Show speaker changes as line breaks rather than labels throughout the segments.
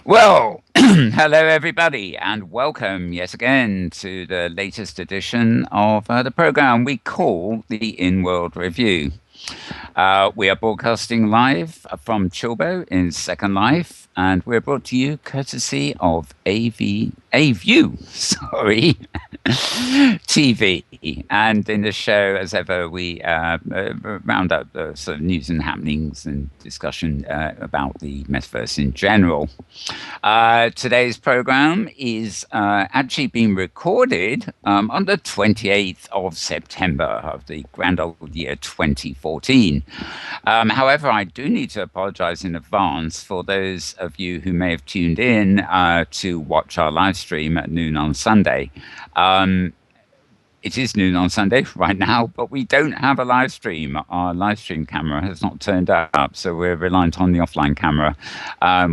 Well, hello everybody, and welcome yet again to the latest edition of the program we call the Inworld Review. We are broadcasting live from Chilbo in Second Life, and we're brought to you courtesy of AVU, sorry, TV. And in the show, as ever, we round up the sort of news and happenings and discussion about the metaverse in general. Today's program is actually being recorded on the 28th of September of the grand old year 2014. However, I do need to apologize in advance for those of you who may have tuned in to watch our live stream at noon on Sunday. It is noon on Sunday right now, but we don't have a live stream. Our live stream camera has not turned up, so we're reliant on the offline camera.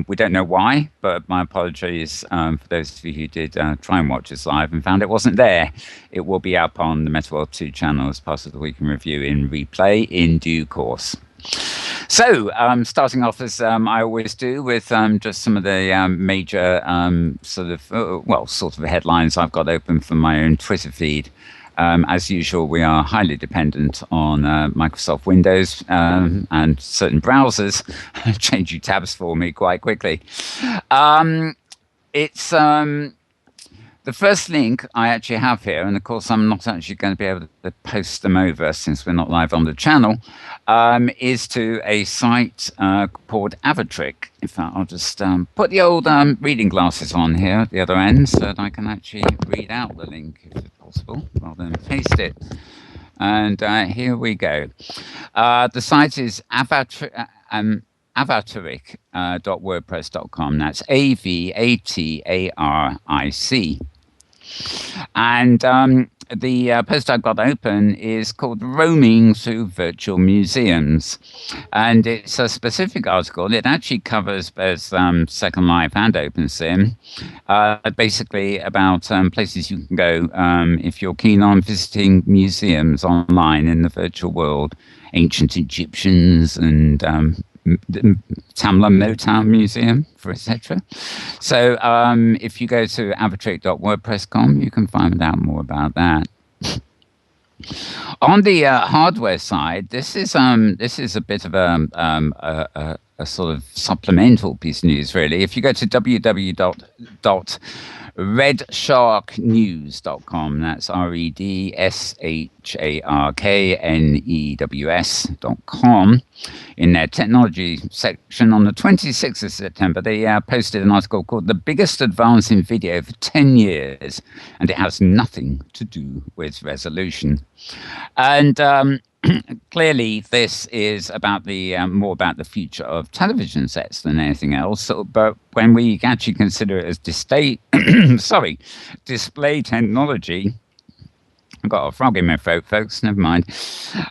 We don't know why, but my apologies for those of you who did try and watch us live and found it wasn't there. It will be up on the MetaWorld 2 channel as part of the Week in Review in replay in due course. So, starting off as I always do with just some of the major sort of headlines I've got open from my own Twitter feed. As usual, we are highly dependent on Microsoft Windows and certain browsers changing tabs for me quite quickly. It's the first link I actually have here, and of course I'm not actually going to be able to post them over since we're not live on the channel, is to a site called Avatric. In fact, I'll just put the old reading glasses on here at the other end so that I can actually read out the link if it's possible, rather than paste it. And here we go. The site is Avataric.wordpress.com. That's AVATARIC. And the post I've got open is called Roaming Through Virtual Museums. And it's a specific article. It actually covers both Second Life and OpenSim, basically about places you can go if you're keen on visiting museums online in the virtual world, ancient Egyptians and Tamla Motown Museum, for etc. So if you go to avatric.wordpress.com, you can find out more about that. On the hardware side, this is a bit of a sort of supplemental piece of news, really. If you go to www.redsharknews.com, that's REDSHARKNEWS.com, in their technology section on the 26th of September, they posted an article called The Biggest Advance in Video for 10 Years, and it has nothing to do with resolution. And clearly, this is about the more about the future of television sets than anything else. So, but when we actually consider it as display technology, I've got a frog in my throat, folks. Never mind.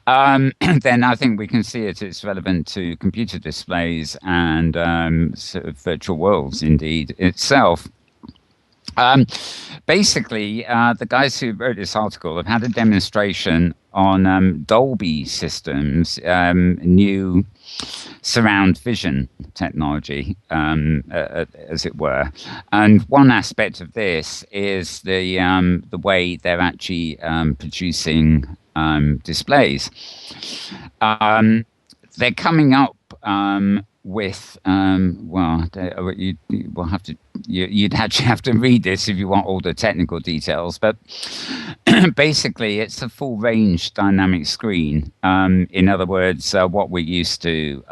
Then I think we can see it's relevant to computer displays and sort of virtual worlds, indeed itself. Basically, the guys who wrote this article have had a demonstration on Dolby Systems' new surround vision technology, as it were. And one aspect of this is the way they're actually producing displays. They're coming up with you'd actually have to read this if you want all the technical details, but basically it's a full range dynamic screen. In other words, what we're used to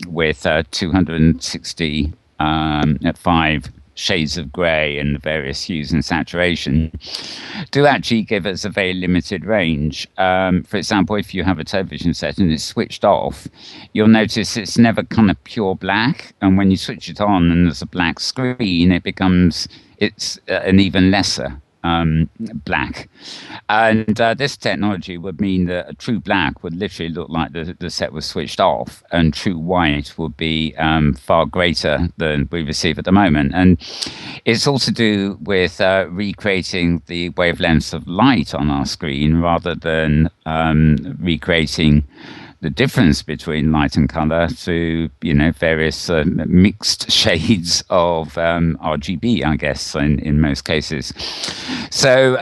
with 260 at 5 shades of grey and the various hues and saturation do actually give us a very limited range. For example, if you have a television set and it's switched off, you'll notice it's never kind of pure black, and when you switch it on and there's a black screen, it's an even lesser black. And this technology would mean that a true black would literally look like the set was switched off, and true white would be far greater than we receive at the moment. And it's all to do with recreating the wavelengths of light on our screen rather than recreating the difference between light and color to various mixed shades of RGB, I guess, in most cases. So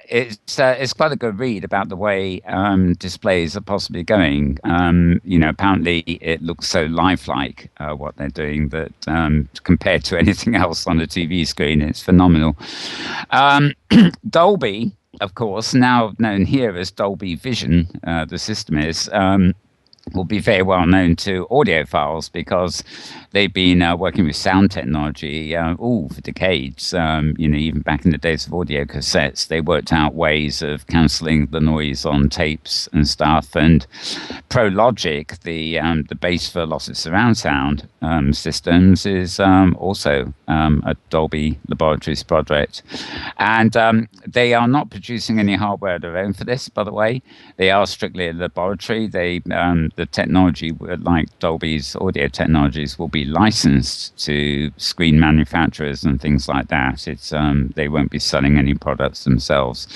it's quite a good read about the way displays are possibly going. Apparently it looks so lifelike what they're doing that compared to anything else on the TV screen, it's phenomenal. Dolby, of course, now known here as Dolby Vision, the system is. Will be very well known to audiophiles because they've been working with sound technology for decades. Even back in the days of audio cassettes, they worked out ways of cancelling the noise on tapes and stuff. And ProLogic, the base for loss of surround sound systems, is also a Dolby Laboratories project. And they are not producing any hardware of their own for this, by the way. They are strictly a laboratory. The technology, like Dolby's audio technologies, will be licensed to screen manufacturers and things like that. They won't be selling any products themselves.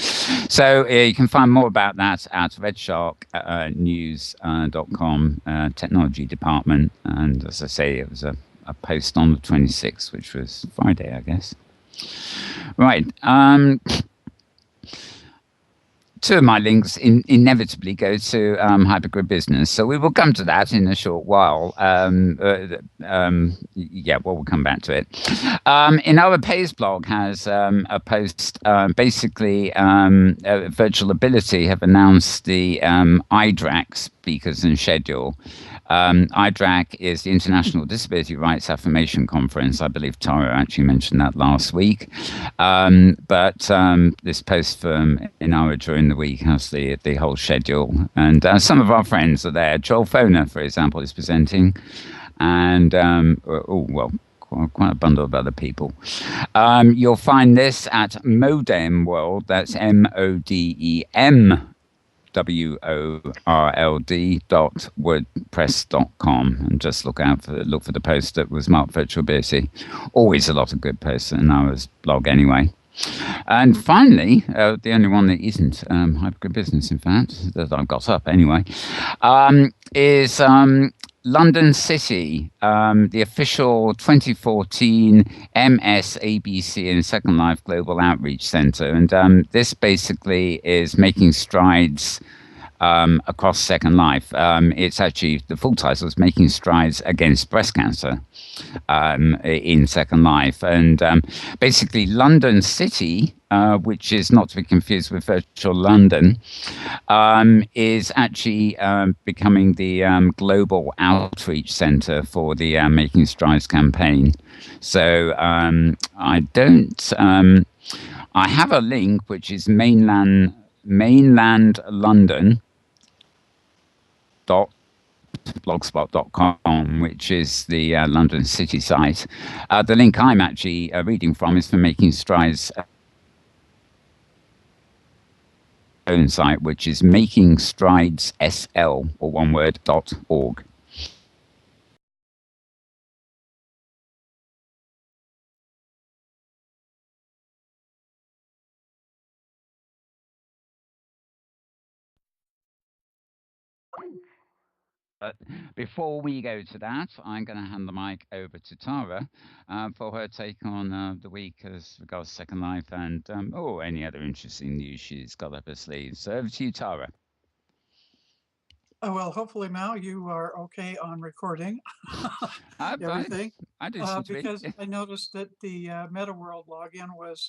So you can find more about that at redsharknews.com technology department. And as I say, it was a post on the 26th, which was Friday, I guess. Right. Two of my links inevitably go to Hypergrid Business, so we will come to that in a short while. We'll come back to it. In our Pays blog has a post. Basically, Virtual Ability have announced the IDRAC speakers and schedule. IDRAC is the International Disability Rights Affirmation Conference. I believe Tara actually mentioned that last week. But this post from Inara during the week has the whole schedule. And some of our friends are there. Joel Foner, for example, is presenting. And, quite a bundle of other people. You'll find this at Modem World. That's modemworld.wordpress.com, and just look for the post that was marked Virtual Ability. Always a lot of good posts in our blog anyway. And finally, the only one that isn't Hypergrid Business, in fact, that I've got up anyway, is London City, the official 2014 MSABC and Second Life Global Outreach Centre. And this basically is making strides across Second Life. It's actually, the full title is Making Strides Against Breast Cancer in Second Life. And basically London City, which is not to be confused with Virtual London, is actually becoming the global outreach centre for the Making Strides campaign. So I have a link which is mainland London blogspot.com, which is the London City site. The link I'm actually reading from is for Making Strides own site, which is makingstridessl, or one word, .org. But before we go to that, I'm going to hand the mic over to Tara for her take on the week as regards Second Life and any other interesting news she's got up her sleeve. So over to you, Tara.
Oh, well, hopefully now you are okay on recording everything.
I do seem to be.
Because I noticed that the MetaWorld login was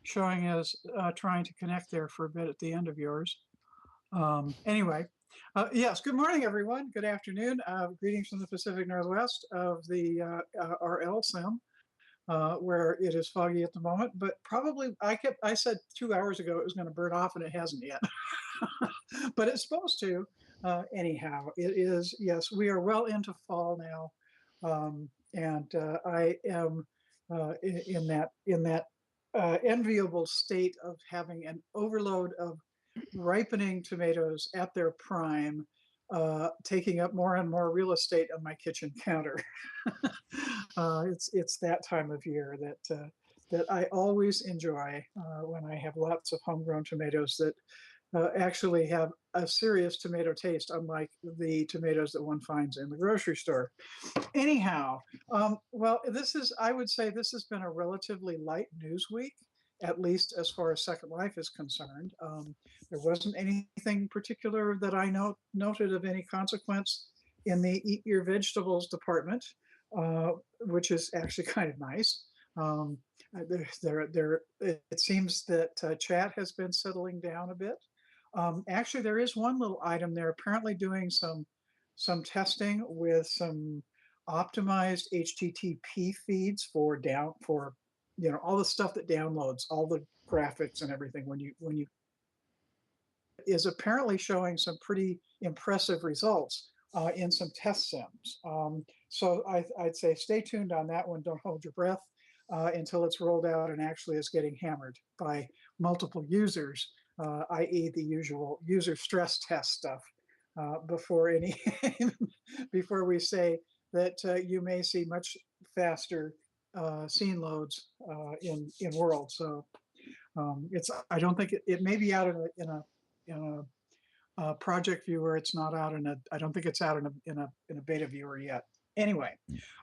showing as trying to connect there for a bit at the end of yours. Anyway, yes, good morning, everyone. Good afternoon. Greetings from the Pacific Northwest of the RL sim, where it is foggy at the moment. But probably, I said 2 hours ago it was going to burn off, and it hasn't yet. But it's supposed to. Anyhow, it is, yes, we are well into fall now. And I am in that enviable state of having an overload of ripening tomatoes at their prime, taking up more and more real estate on my kitchen counter. It's that time of year that I always enjoy when I have lots of homegrown tomatoes that actually have a serious tomato taste, unlike the tomatoes that one finds in the grocery store. Anyhow, well, I would say this has been a relatively light news week, at least as far as Second Life is concerned. There wasn't anything particular that I noted of any consequence in the Eat Your Vegetables department, which is actually kind of nice. It seems that chat has been settling down a bit. Actually, there is one little item. They're apparently doing some testing with some optimized HTTP feeds for all the stuff that downloads, all the graphics and everything when you is apparently showing some pretty impressive results in some test sims. So I'd say stay tuned on that one. Don't hold your breath until it's rolled out and actually is getting hammered by multiple users, i.e. the usual user stress test stuff before before we say that you may see much faster scene loads in World. So I don't think it may be out in a project viewer. It's not out I don't think it's out in a beta viewer yet. Anyway,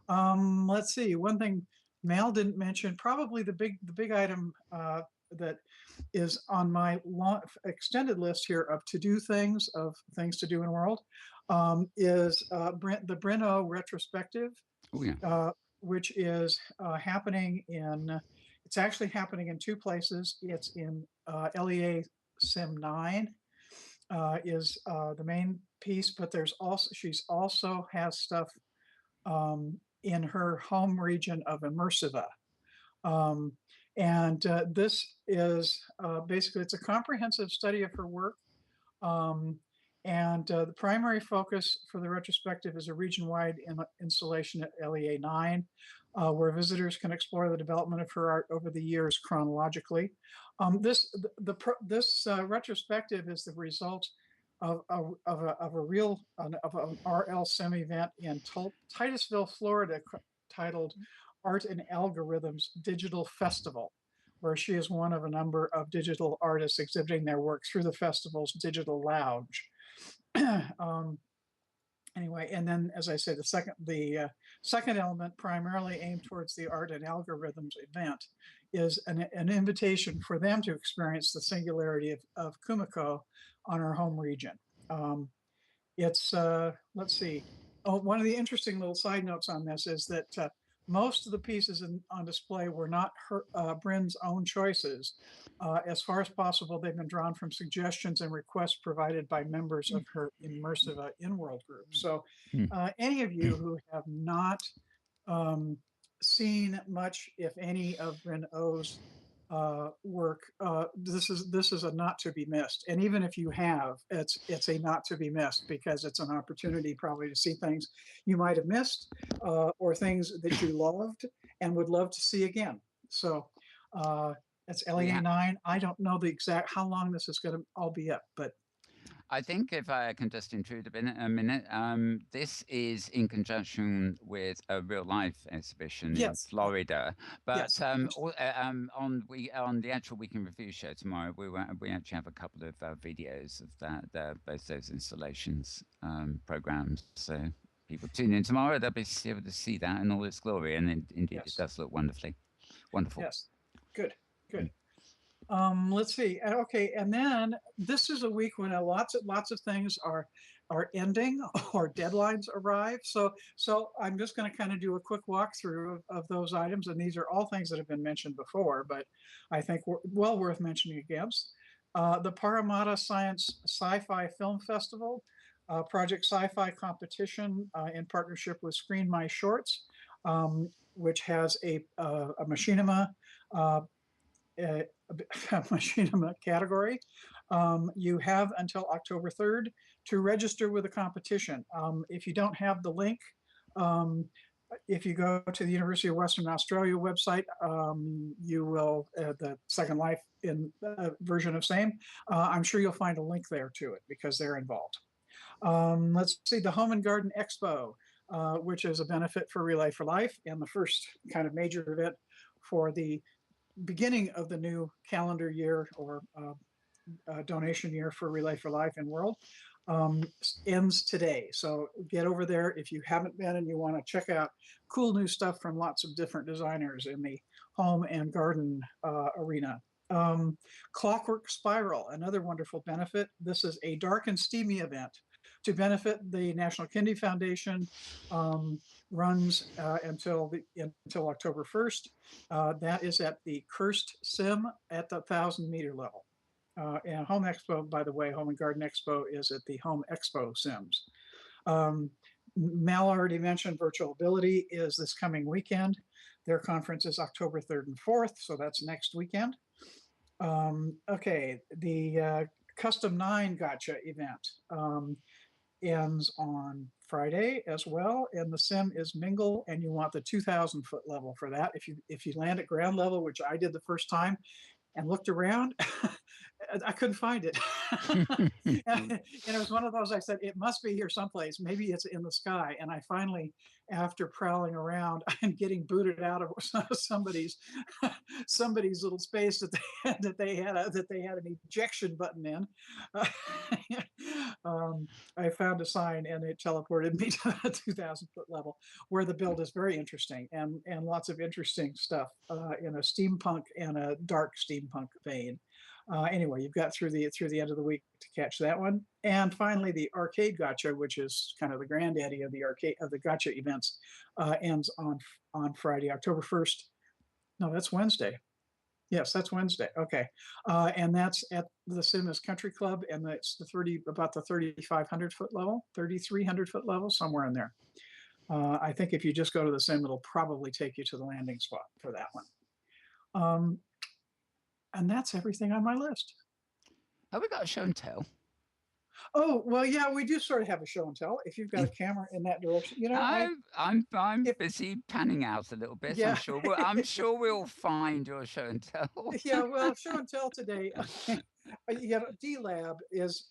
let's see. One thing Mal didn't mention, probably the big item that is on my extended list here of to-do things, of things to do in World, is the Brno retrospective.
Oh, yeah.
Which is it's actually happening in two places. It's in LEA Sim 9 is the main piece, but she's also has stuff in her home region of Immersiva. This is basically, it's a comprehensive study of her work. The primary focus for the retrospective is a region-wide installation at LEA 9, where visitors can explore the development of her art over the years chronologically. This retrospective is the result of an RL Sim event in Titusville, Florida, titled Art and Algorithms Digital Festival, where she is one of a number of digital artists exhibiting their work through the festival's digital lounge. Anyway, and then, as I say, the second element, primarily aimed towards the art and algorithms event, is an invitation for them to experience the singularity of Kumiko on her home region. It's let's see. Oh, one of the interesting little side notes on this is that most of the pieces on display were not Bryn's own choices. As far as possible, they've been drawn from suggestions and requests provided by members of her immersive Inworld group. So any of you who have not seen much, if any, of Bryn O's work, this is a not to be missed. And even if you have, it's a not to be missed, because it's an opportunity probably to see things you might have missed, or things that you loved and would love to see again. So it's LEA 9. I don't know the exact how long this is going to all be up, but
I think if I can just intrude a minute, this is in conjunction with a real life exhibition in Florida. But
yes.
On the actual Weekend Review show tomorrow, we actually have a couple of videos of both those installations programs. So people tune in tomorrow, they'll be able to see that in all its glory, and indeed it does look wonderful.
Yes, good. Let's see. Okay, and then this is a week when lots of things are ending or deadlines arrive. So I'm just going to kind of do a quick walkthrough of those items, and these are all things that have been mentioned before, but I think well worth mentioning again. The Parramatta Science Sci-Fi Film Festival, Project Sci-Fi competition in partnership with Screen My Shorts, which has a machinima. Machinima category. You have until October 3rd to register with the competition. If you don't have the link, if you go to the University of Western Australia website, you will, the Second Life in version of same, I'm sure you'll find a link there to it because they're involved. Let's see, the Home and Garden Expo, which is a benefit for Relay for Life and the first kind of major event for the beginning of the new calendar year, or donation year for Relay for Life Inworld, ends today. So get over there if you haven't been and you want to check out cool new stuff from lots of different designers in the home and garden arena. Clockwork Spiral, another wonderful benefit. This is a dark and steamy event to benefit the National Kidney Foundation. Runs until October 1st. That is at the Cursed Sim at the 1,000-meter level. And Home Expo, by the way, Home and Garden Expo is at the Home Expo Sims. Mal already mentioned Virtual Ability is this coming weekend. Their conference is October 3rd and 4th, so that's next weekend. Okay, the Custom 9 Gotcha event ends on Friday as well, and the sim is Mingle, and you want the 2,000-foot level for that. If you land at ground level, which I did the first time, and looked around, I couldn't find it. And it was one of those, I said, it must be here someplace. Maybe it's in the sky. And I finally, after prowling around and getting booted out of somebody's little space that they had an ejection button in, I found a sign and it teleported me to the 2,000-foot level, where the build is very interesting and lots of interesting stuff in a steampunk and a dark steampunk vein. Anyway, you've got through the end of the week to catch that one. And finally, the Arcade Gotcha, which is kind of the granddaddy of the Gotcha events, ends on Friday, October 1st. No, that's Wednesday. Yes, that's Wednesday. Okay, and that's at the Sims Country Club, and it's about the 3,500-foot level, 3,300-foot level, somewhere in there. I think if you just go to the sim, it'll probably take you to the landing spot for that one. And that's everything on my list.
Have we got a show and tell?
Oh, well, yeah, we do sort of have a show and tell. If you've got a camera in that direction,
I'm busy panning out a little bit.
Yeah.
I'm sure we'll find your show and tell.
Yeah, well, show and tell today. D Lab is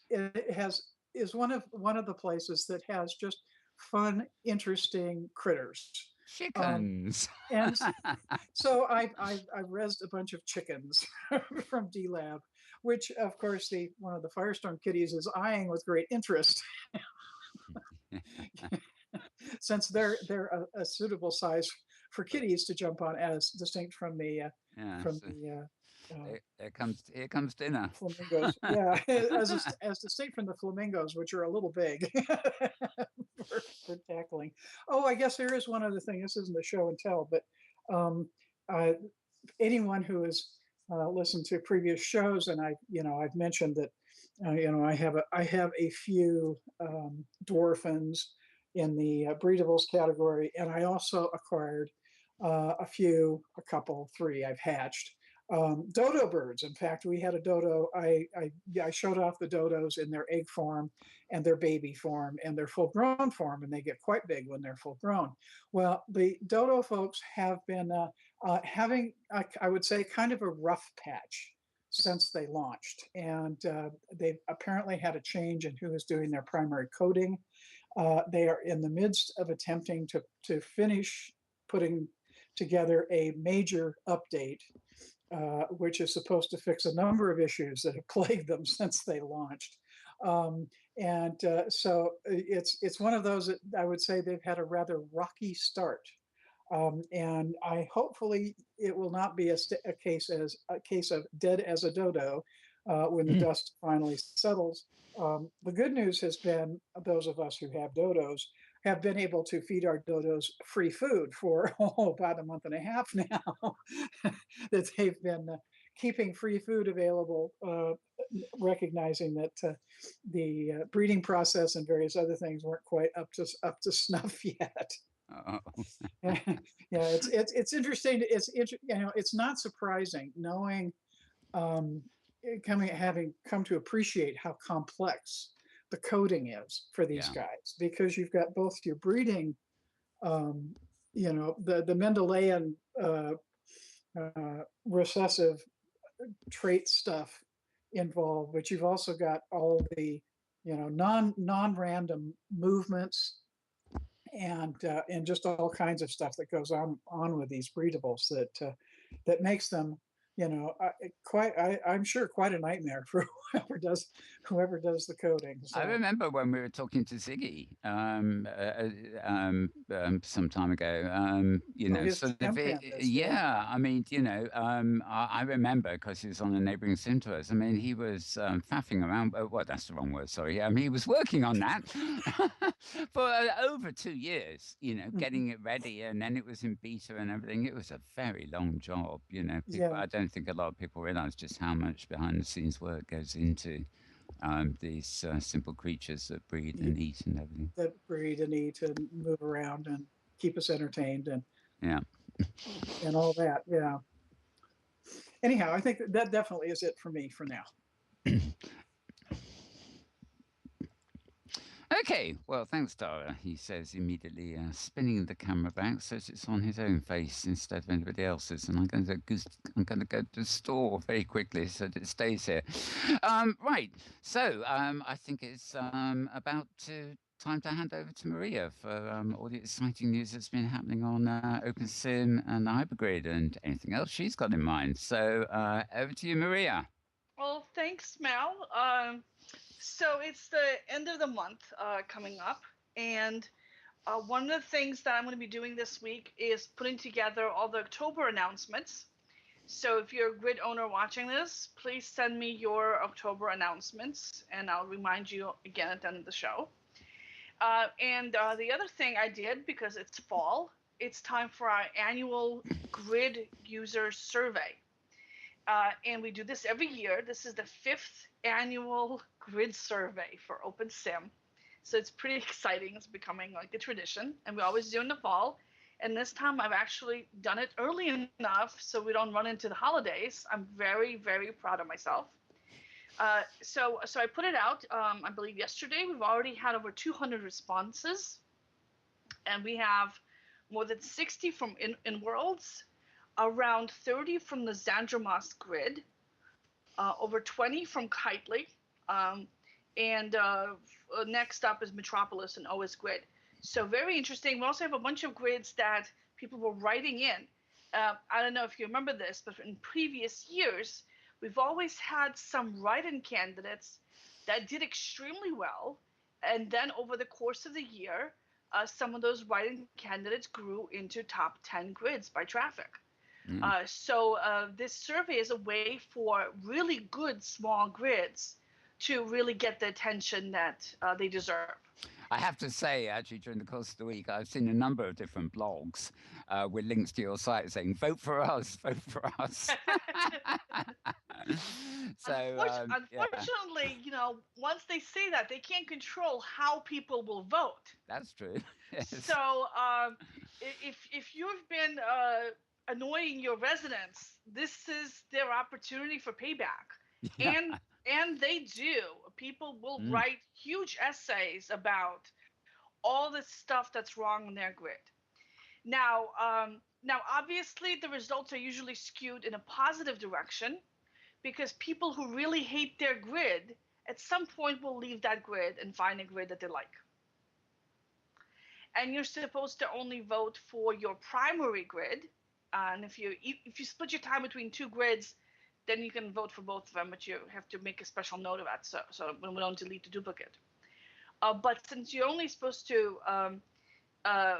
one of the places that has just fun, interesting critters.
Chickens.
And so I rezzed a bunch of chickens from D Lab, which of course one of the Firestorm kitties is eyeing with great interest. Since they're a suitable size for kitties to jump on, as distinct from the
here comes dinner.
Flamingos. Yeah, as distinct from the flamingos, which are a little big for tackling. Oh, I guess there is one other thing. This isn't a show and tell, but anyone who has listened to previous shows, and I've mentioned that I have a few dwarfins in the breedables category, and I also acquired three I've hatched. Dodo birds. In fact, we had a dodo. I showed off the dodos in their egg form and their baby form and their full grown form, and they get quite big when they're full grown. Well, the dodo folks have been having, I would say, kind of a rough patch since they launched, and they've apparently had a change in who is doing their primary coding. They are in the midst of attempting to finish putting together a major update, which is supposed to fix a number of issues that have plagued them since they launched. So it's one of those that I would say they've had a rather rocky start. And hopefully it will not be a case of dead as a dodo when the dust finally settles. The good news has been those of us who have dodos have been able to feed our dodos free food for about a month and a half now. That they've been keeping free food available, recognizing that the breeding process and various other things weren't quite up to snuff yet.
Oh.
Yeah, it's interesting. It's not surprising knowing, having come to appreciate how complex the coding is for these guys, because you've got both your breeding, the Mendelian recessive trait stuff involved, but you've also got all the non-random movements and just all kinds of stuff that goes on with these breedables that makes them I'm sure quite a nightmare for whoever does the coding.
I
So,
remember when we were talking to Ziggy some time ago.
oh, his
Sort of
Pandas, yeah.
yeah. I mean, I remember because he was on a neighboring sim to us. I mean, he was faffing around. Well, that's the wrong word. Sorry. I mean, he was working on that for over 2 years.
Mhm.
Getting it ready, and then it was in beta and everything. It was a very long job. People.
Yeah,
I don't think a lot of people realize just how much behind the scenes work goes into these simple creatures that breed
y-
and eat and everything.
that breed and eat and move around and keep us entertained
Yeah.
and all that. Yeah. Anyhow, I think that definitely is it for me for now.
Okay. Well, thanks, Dara. He says immediately, spinning the camera back so it's on his own face instead of anybody else's. And I'm going to go to the store very quickly so that it stays here. Right. So I think it's about time to hand over to Maria for all the exciting news that's been happening on OpenSim and Hypergrid and anything else she's got in mind. So over to you, Maria.
Well, thanks, Mel. So it's the end of the month coming up, and one of the things that I'm going to be doing this week is putting together all the October announcements. So if you're a grid owner watching this, please send me your October announcements, and I'll remind you again at the end of the show. And the other thing I did, because it's fall, it's time for our annual grid user survey. And we do this every year. This is the 5th annual grid survey for OpenSim. So it's pretty exciting. It's becoming like a tradition. And we always do in the fall. And this time I've actually done it early enough so we don't run into the holidays. I'm very, very proud of myself. So I put it out, I believe yesterday. We've already had over 200 responses. And we have more than 60 from Inworlds, around 30 from the Zandromos grid, over 20 from Kitely, and next up is Metropolis and OS Grid. So very interesting. We also have a bunch of grids that people were writing in. I don't know if you remember this, but in previous years, we've always had some write-in candidates that did extremely well, and then over the course of the year, some of those write-in candidates grew into top 10 grids by traffic.
Mm.
So this survey is a way for really good small grids to really get the attention that they deserve.
I have to say, actually, during the course of the week, I've seen a number of different blogs with links to your site saying, vote for us, vote for us. So, yeah,
Unfortunately, once they say that, they can't control how people will vote.
that's true. Yes.
So if you've been annoying your residents, this is their opportunity for payback,
Yeah.
and they do. People will
Mm.
write huge essays about all the stuff that's wrong in their grid. Now, obviously, the results are usually skewed in a positive direction because people who really hate their grid at some point will leave that grid and find a grid that they like. And you're supposed to only vote for your primary grid. And if you split your time between two grids, then you can vote for both of them, but you have to make a special note of that so when we don't delete the duplicate. But since you're only supposed to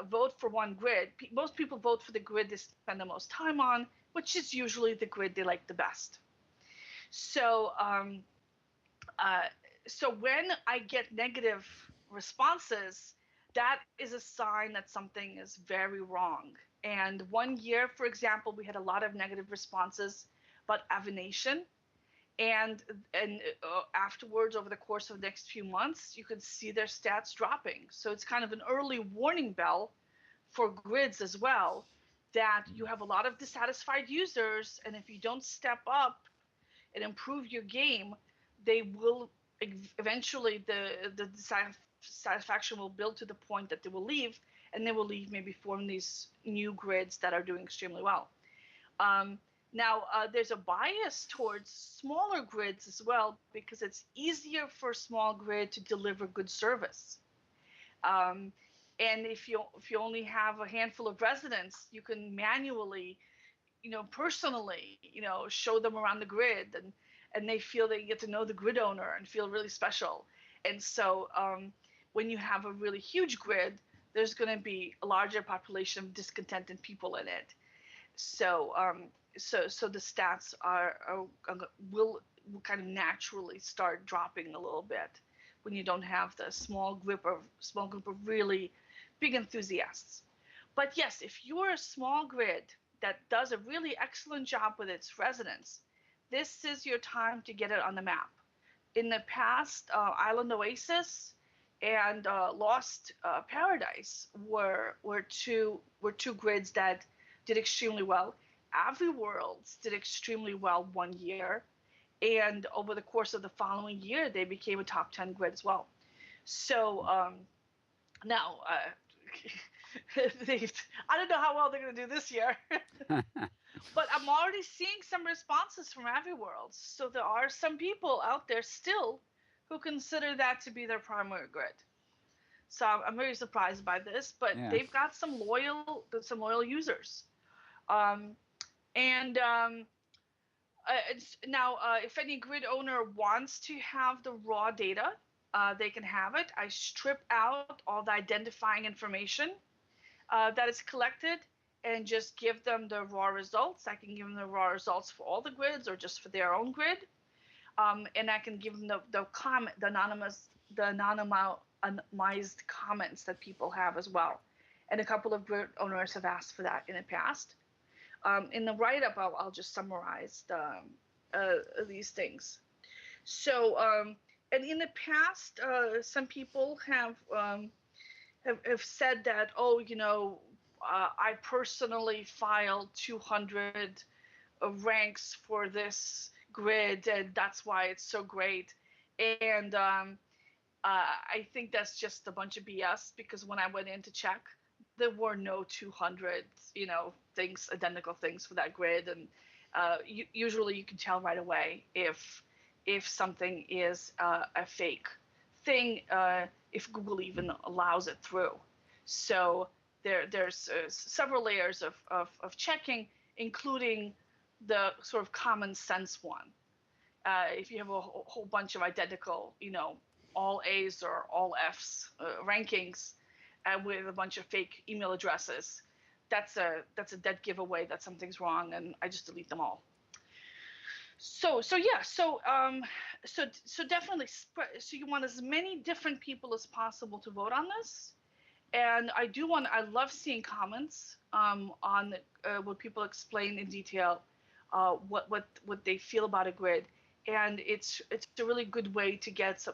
vote for one grid, most people vote for the grid they spend the most time on, which is usually the grid they like the best. So so when I get negative responses, that is a sign that something is very wrong. And one year, for example, we had a lot of negative responses about Avination. And afterwards, over the course of the next few months, you could see their stats dropping. So it's kind of an early warning bell for grids as well, that you have a lot of dissatisfied users, and if you don't step up and improve your game, they will eventually the satisfaction will build to the point that they will leave, and they will leave maybe form these new grids that are doing extremely well. Now, there's a bias towards smaller grids as well because it's easier for a small grid to deliver good service. And if you only have a handful of residents, you can manually personally, show them around the grid, and they feel they get to know the grid owner and feel really special. And so when you have a really huge grid, there's going to be a larger population of discontented people in it. So so the stats will kind of naturally start dropping a little bit when you don't have the small group of really big enthusiasts. But yes, if you're a small grid that does a really excellent job with its residents, this is your time to get it on the map. In the past, Island Oasis and Lost Paradise were two grids that did extremely well. Worlds did extremely well one year, and over the course of the following year, they became a top 10 grid as well. So now, I don't know how well they're going to do this year, but I'm already seeing some responses from Worlds. So there are some people out there still who consider that to be their primary grid. So I'm very surprised by this, but
Yeah.
they've got some loyal users. And now, if any grid owner wants to have the raw data, they can have it. I strip out all the identifying information that is collected and just give them the raw results. I can give them the raw results for all the grids or just for their own grid. And I can give them the anonymized comments that people have as well. And a couple of grid owners have asked for that in the past. In the write-up, I'll just summarize these things. So, and in the past, some people have said that, I personally filed 200 ranks for this grid, and that's why it's so great. And I think that's just a bunch of BS, because when I went in to check, there were no 200, identical things for that grid, and usually you can tell right away if something is a fake thing, if Google even allows it through. So there's several layers of checking, including the sort of common sense one. If you have a whole bunch of identical, all A's or all F's rankings with a bunch of fake email addresses, that's a dead giveaway that something's wrong, and I just delete them all. So definitely so you want as many different people as possible to vote on this. And I love seeing comments on what people explain in detail what they feel about a grid, and it's a really good way to get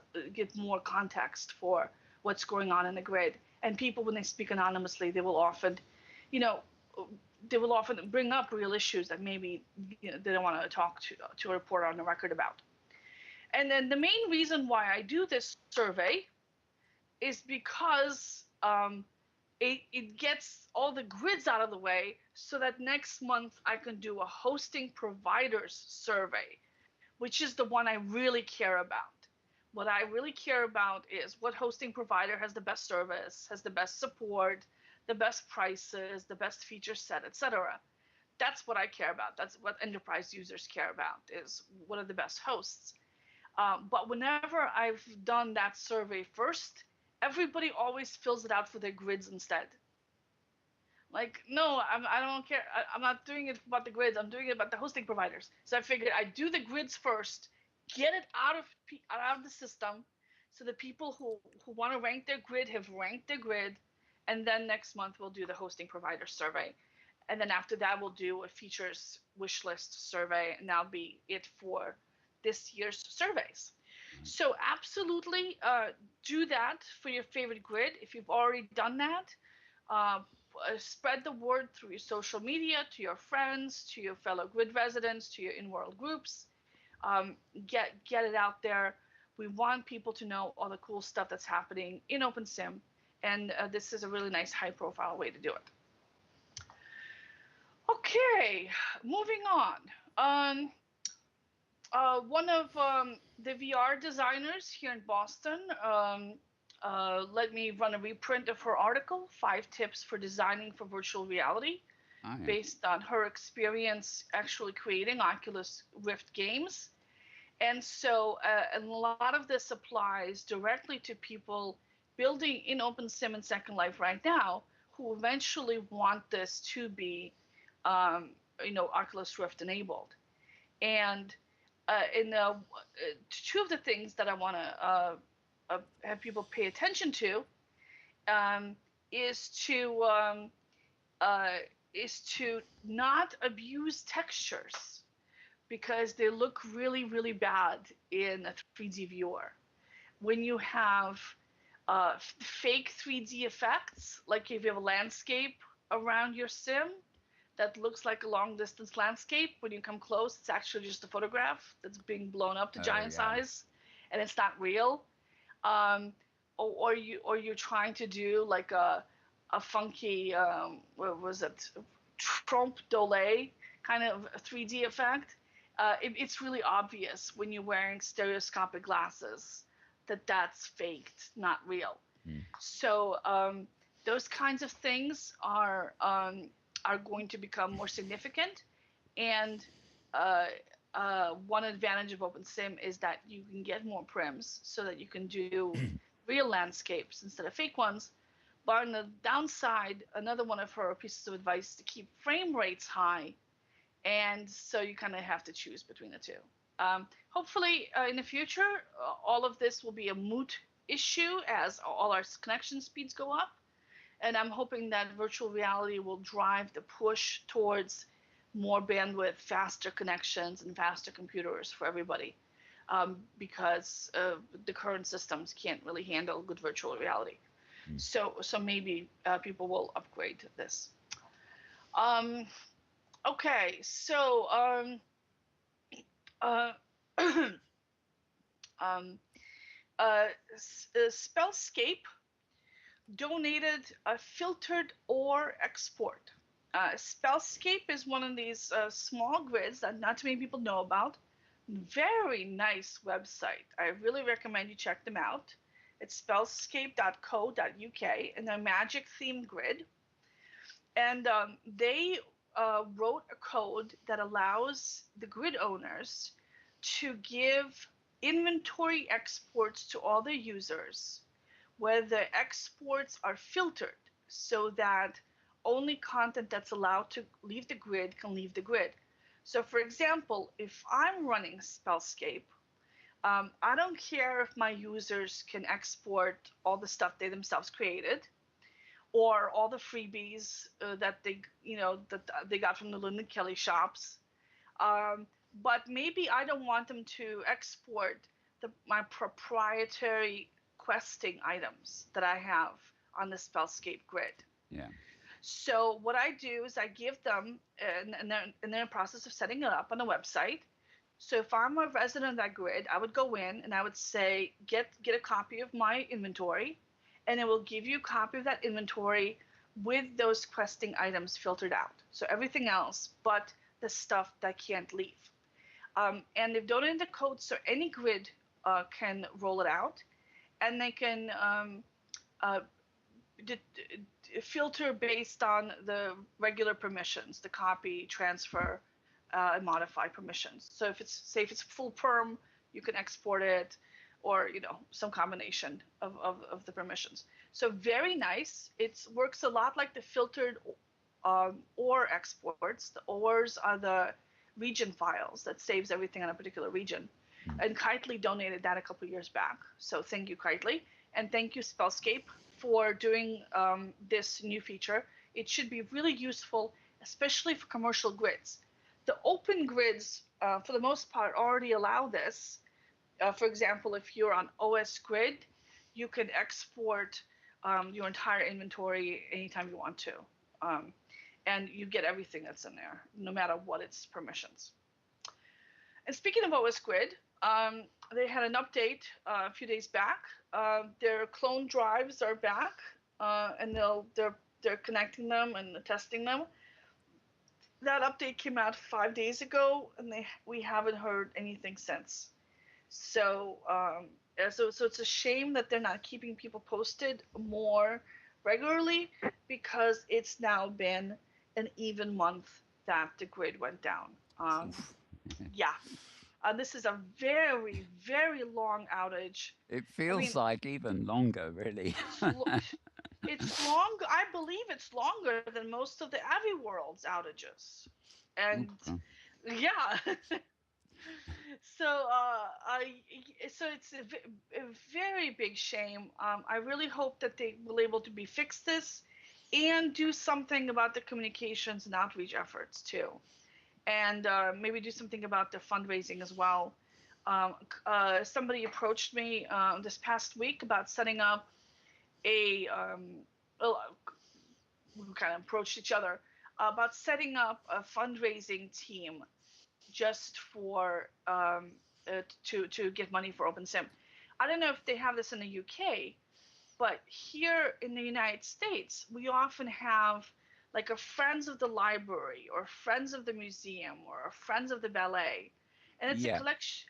more context for what's going on in the grid. And people, when they speak anonymously, they will often bring up real issues that maybe they don't want to talk to a reporter on the record about. And then the main reason why I do this survey is because it gets all the grids out of the way, so that next month I can do a hosting providers survey, which is the one I really care about. What I really care about is what hosting provider has the best service, has the best support, the best prices, the best feature set, etc. That's what I care about. That's what enterprise users care about, is what are the best hosts. But whenever I've done that survey first, everybody always fills it out for their grids instead. Like, no, I don't care. I'm not doing it about the grids. I'm doing it about the hosting providers. So I figured I'd do the grids first, get it out of the system, so the people who want to rank their grid have ranked their grid, and then next month we'll do the hosting provider survey. And then after that, we'll do a features wish list survey, and that'll be it for this year's surveys. So absolutely do that for your favorite grid. If you've already done that, spread the word through your social media, to your friends, to your fellow grid residents, to your Inworld groups. Get it out there. We want people to know all the cool stuff that's happening in OpenSim, and this is a really nice high-profile way to do it. Okay, moving on. One of the VR designers here in Boston let me run a reprint of her article, 5 Tips for Designing for Virtual Reality.
Oh, yeah.
based on her experience actually creating Oculus Rift games. And so a lot of this applies directly to people building in OpenSim and Second Life right now who eventually want this to be, Oculus Rift enabled. And two of the things that I want to have people pay attention to um, is to um, is to not abuse textures because they look really, really bad in a 3D viewer. When you have fake 3D effects, like if you have a landscape around your sim that looks like a long distance landscape, when you come close, it's actually just a photograph that's being blown up to
Oh,
giant
yeah.
size, and it's not real. Um, or you're trying to do like a funky what was it, trompe d'oeil kind of 3D effect. It's really obvious when you're wearing stereoscopic glasses that that's faked, not real.
Mm.
So those kinds of things are going to become more significant. And uh, one advantage of OpenSim is that you can get more prims so that you can do real landscapes instead of fake ones. But on the downside, another one of her pieces of advice is to keep frame rates high. And so you kind of have to choose between the two. Hopefully, in the future, all of this will be a moot issue as all our connection speeds go up. And I'm hoping that virtual reality will drive the push towards more bandwidth, faster connections, and faster computers for everybody, because the current systems can't really handle good virtual reality.
Mm.
So maybe people will upgrade this. Um, okay, so uh, um, Spellscape donated a filtered ore export. Spellscape is one of these small grids that not too many people know about. Very nice website. I really recommend you check them out. It's spellscape.co.uk, and they're magic themed grid. And they wrote a code that allows the grid owners to give inventory exports to all their users where the exports are filtered so that only content that's allowed to leave the grid can leave the grid. So, for example, if I'm running Spellscape, I don't care if my users can export all the stuff they themselves created or all the freebies that they got from the Lynn Kelly shops. But maybe I don't want them to export my proprietary questing items that I have on the Spellscape grid.
Yeah.
So what I do is I give them, and they're in the process of setting it up on the website. So if I'm a resident of that grid, I would go in and I would say, get a copy of my inventory, and it will give you a copy of that inventory with those questing items filtered out. So everything else but the stuff that can't leave. And they've donated the code so any grid can roll it out, and they can uh, filter based on the regular permissions, the copy, transfer, and modify permissions. So if it's full perm, you can export it, or some combination of the permissions. So very nice. It works a lot like the filtered OR exports. The ORs are the region files that saves everything on a particular region.
Mm.
And Kitely donated that a couple years back. So thank you, Kitely. And thank you, Spellscape, for doing this new feature. It should be really useful, especially for commercial grids. The open grids, for the most part, already allow this. For example, if you're on OS Grid, you can export your entire inventory anytime you want to. And you get everything that's in there, no matter what its permissions. And speaking of OS Grid, they had an update a few days back. Their clone drives are back, and they're connecting them and testing them. That update came out 5 days ago, and we haven't heard anything since. So so it's a shame that they're not keeping people posted more regularly, because it's now been an even month that the grid went down. Yeah, this is a very, very long outage.
It
I
feels
mean,
like even longer, really.
it's long. I believe it's longer than most of the Avi World's outages, and
Okay.
yeah. So so it's a very big shame. I really hope that they will able to be fix this, and do something about the communications and outreach efforts too, and maybe do something about the fundraising as well. Somebody approached me this past week about setting up a we kind of approached each other about setting up a fundraising team just for to get money for OpenSim. I don't know if they have this in the UK, but here in the United States, we often have like a friends of the library or friends of the museum or a friends of the ballet, and it's
Yeah.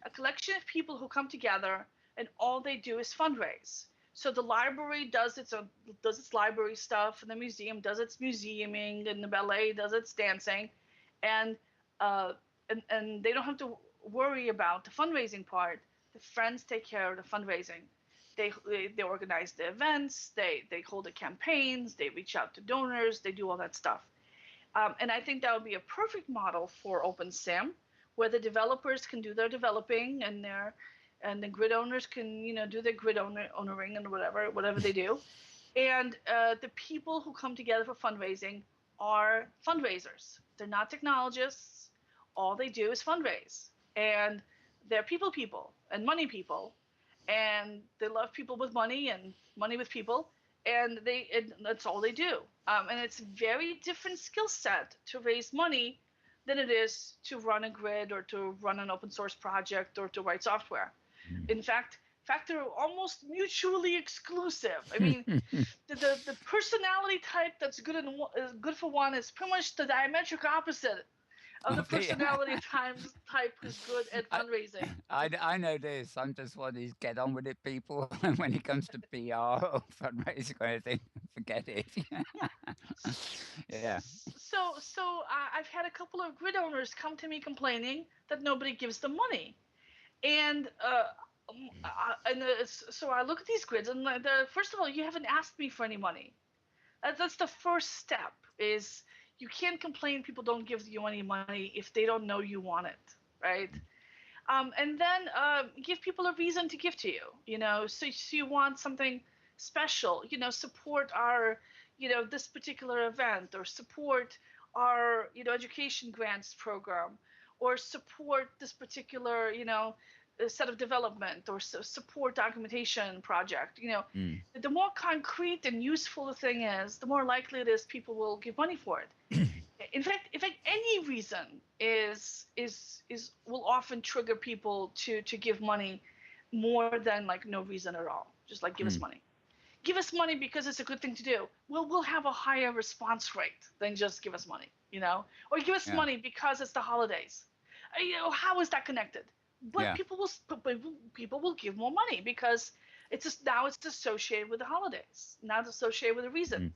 a collection of people who come together and all they do is fundraise. So the library does its library stuff, and the museum does its museuming, and the ballet does its dancing, and uh, and they don't have to worry about the fundraising part. The friends take care of the fundraising. They organize the events, they hold the campaigns, they reach out to donors, they do all that stuff. And I think that would be a perfect model for OpenSim, where the developers can do their developing, and the grid owners can do their owning and whatever they do, and the people who come together for fundraising are fundraisers. They're not technologists. All they do is fundraise, and they're people and money people, and they love people with money and money with people, and that's all they do. And it's a very different skill set to raise money than it is to run a grid or to run an open source project or to write software. In fact, they're almost mutually exclusive. I mean, the personality type that's good for one is pretty much the diametric opposite of the
Of the-
personality type who's good at
I,
fundraising.
I know this. I'm just one of these get on with it people. When it comes to PR or fundraising or anything, forget it. Yeah.
I've had a couple of grid owners come to me complaining that nobody gives them money, and so I look at these grids, and first of all, you haven't asked me for any money. That's the first step. Is you can't complain people don't give you any money if they don't know you want it, right? And then give people a reason to give to you. So you want something special. Support our this particular event, or support our education grants program, or support this particular set of development, or support documentation project.
Mm.
The more concrete and useful the thing is, the more likely it is people will give money for it. In fact, any reason is will often trigger people to give money more than like no reason at all. Just like give us money. Give us money because it's a good thing to do. We'll have a higher response rate than just give us money, or give us
Yeah.
money because it's the holidays. How is that connected? But
Yeah.
people will give more money because now it's associated with the holidays, not associated with a reason.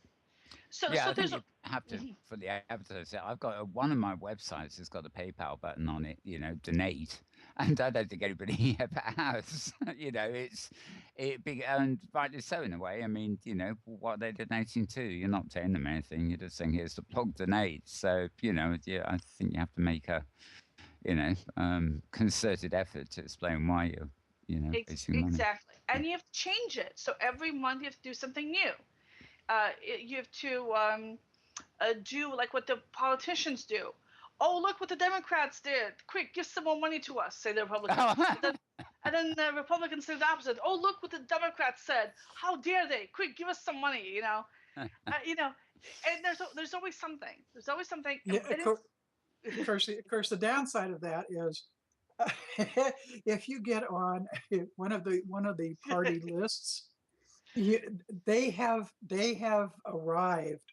So
Yeah, I think
there's
you have to for the advertisers. I've got one of my websites has got a PayPal button on it. Donate, and I don't think anybody ever has. And rightly so in a way. I mean, what are they donating to? You're not telling them anything. You're just saying here's the plug donate. So yeah, I think you have to make a concerted effort to explain why you're raising money.
Exactly, and you have to change it. So every month you have to do something new. You have to do like what the politicians do. Oh, look what the Democrats did! Quick, give some more money to us, say the Republicans. And then the Republicans say the opposite. Oh, look what the Democrats said! How dare they! Quick, give us some money! And there's always something. There's always something.
Yeah,
And
of course, the downside of that is if you get on one of the party lists, they have arrived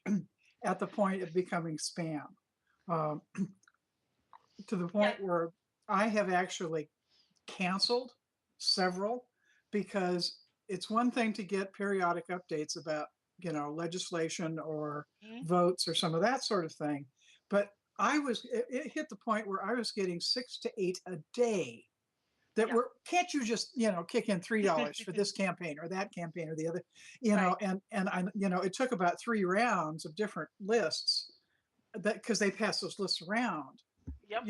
at the point of becoming spam, um, to the point where I have actually canceled several, because it's one thing to get periodic updates about legislation or
Mhm.
votes or some of that sort of thing. But it hit the point where I was getting 6 to 8 a day that
Yeah.
can't you just, kick in $3 for this campaign or that campaign or the other,
Right.
and I, it took about 3 rounds of different lists because they pass those lists around,
Yep.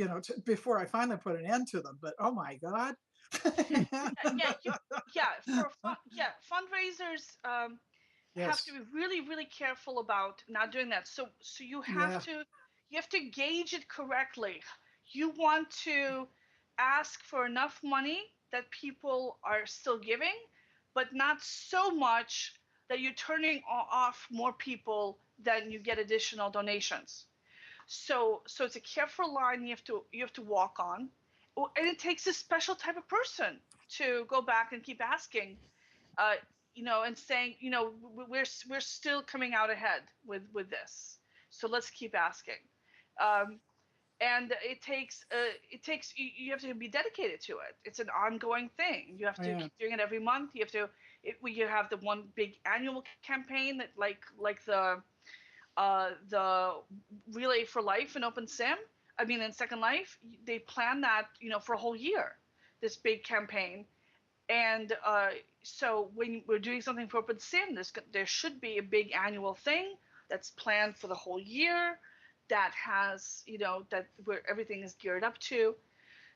before I finally put an end to them. But oh my God.
Yeah. Yeah. Fundraisers have to
Yes.
be really, really careful about not doing that. So
Yeah.
you have to gauge it correctly. You want to ask for enough money that people are still giving, but not so much that you're turning off more people than you get additional donations. So it's a careful line you have to walk on, and it takes a special type of person to go back and keep asking, uh, and saying, we're still coming out ahead with this, so let's keep asking. Um, and you have to be dedicated to it. It's an ongoing thing. You have
Oh,
to
yeah.
keep doing it every month. You have the one big annual campaign that like the Relay for Life in in Second Life, they plan that, for a whole year, this big campaign. And so when we're doing something for OpenSim, there should be a big annual thing that's planned for the whole year, that has, that where everything is geared up to.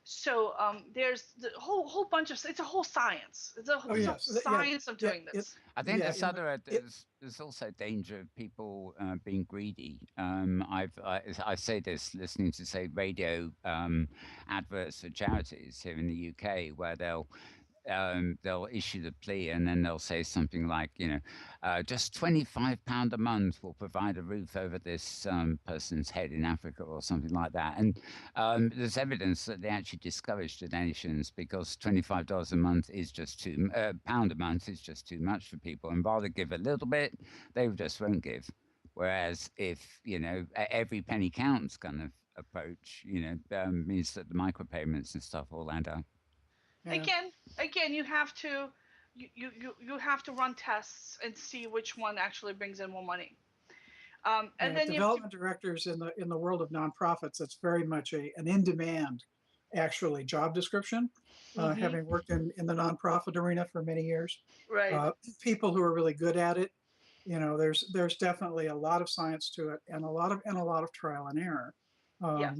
So there's the whole bunch of, it's a whole science.
Oh,
There's a whole
yes. Yeah.
science of
Yeah.
doing this.
I think
Yeah.
there's other there's also danger of people being greedy. I say this listening to say radio adverts for charities here in the UK, where they'll issue the plea and then they'll say something like, just £25 a month will provide a roof over this person's head in Africa or something like that. And there's evidence that they actually discourage donations because $25 a month is just pound a month is just too much for people. And rather give a little bit, they just won't give. Whereas if, every penny counts kind of approach, means that the micropayments and stuff all add up.
Yeah.
Again, you have to run tests and see which one actually brings in more money. And
Yeah,
then you have to.
development directors in the world of nonprofits, it's very much an in-demand, actually, job description.
Mhm.
Having worked in the nonprofit arena for many years,
Right.
people who are really good at it, there's definitely a lot of science to it, and a lot of trial and error,
Yes.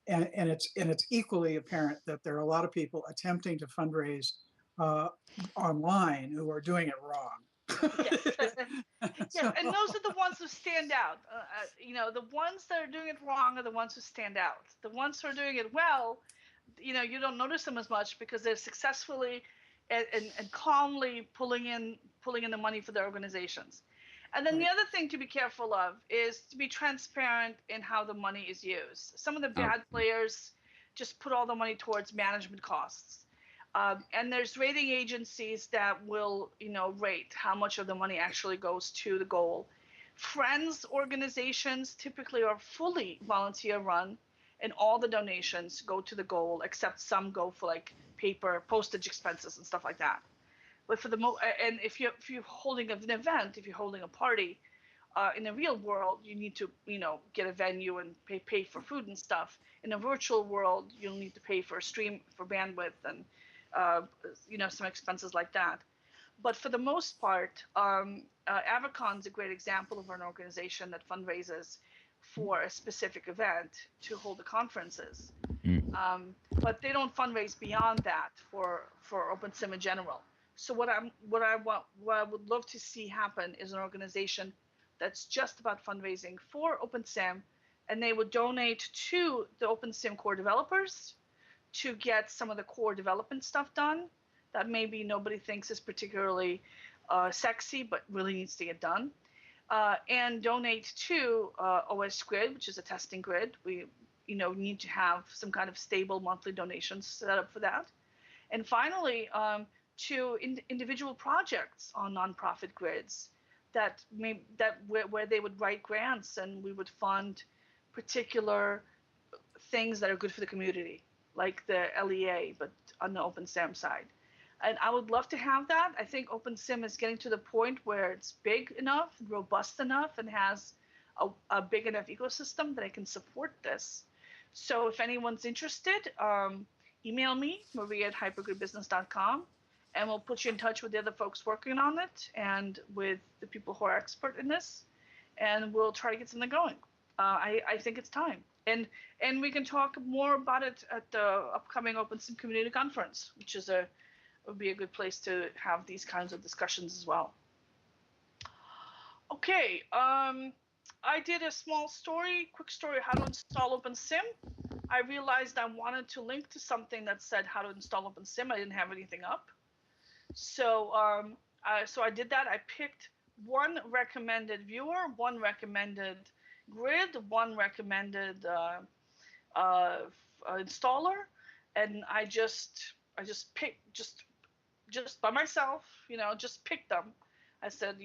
and it's equally apparent that there are a lot of people attempting to fundraise uh, online who are doing it wrong.
Yes. Yes,
So,
and those are the ones who stand out. The ones that are doing it wrong are the ones who stand out. The ones who are doing it well, you don't notice them as much because they're successfully and calmly pulling in the money for their organizations. And then the
right.
other thing to be careful of is to be transparent in how the money is used. Some of the
Oh,
bad players just put all the money towards management costs. And there's rating agencies that will, rate how much of the money actually goes to the goal. Friends organizations typically are fully volunteer run, and all the donations go to the goal, except some go for like paper, postage expenses, and stuff like that. But for the and if you're holding an event, if you're holding a party, in the real world, you need to, get a venue and pay for food and stuff. In a virtual world, you'll need to pay for a stream, for bandwidth, and some expenses like that. But for the most part, Avacon's a great example of an organization that fundraises for a specific event to hold the conferences.
mm.
But they don't fundraise beyond that for OpenSim in general. So what I would love to see happen is an organization that's just about fundraising for OpenSim, and they would donate to the OpenSim core developers to get some of the core development stuff done that maybe nobody thinks is particularly sexy, but really needs to get done. And donate to OS Grid, which is a testing grid. We, need to have some kind of stable monthly donations set up for that. And finally, to individual projects on nonprofit grids where they would write grants and we would fund particular things that are good for the community, like the LEA, but on the OpenSAM side. And I would love to have that. I think OpenSim is getting to the point where it's big enough, robust enough, and has a big enough ecosystem that I can support this. So if anyone's interested, email me, Maria at hypergoodbusiness.com, and we'll put you in touch with the other folks working on it and with the people who are expert in this, and we'll try to get something going. I think it's time. And we can talk more about it at the upcoming OpenSim Community Conference, which is would be a good place to have these kinds of discussions as well. Okay, I did a small story, quick story, how to install OpenSim. I realized I wanted to link to something that said how to install OpenSim. I didn't have anything up. So, so I did that. I picked one recommended viewer, one recommended grid, one recommended installer, and I just picked just by myself, just pick them. I said,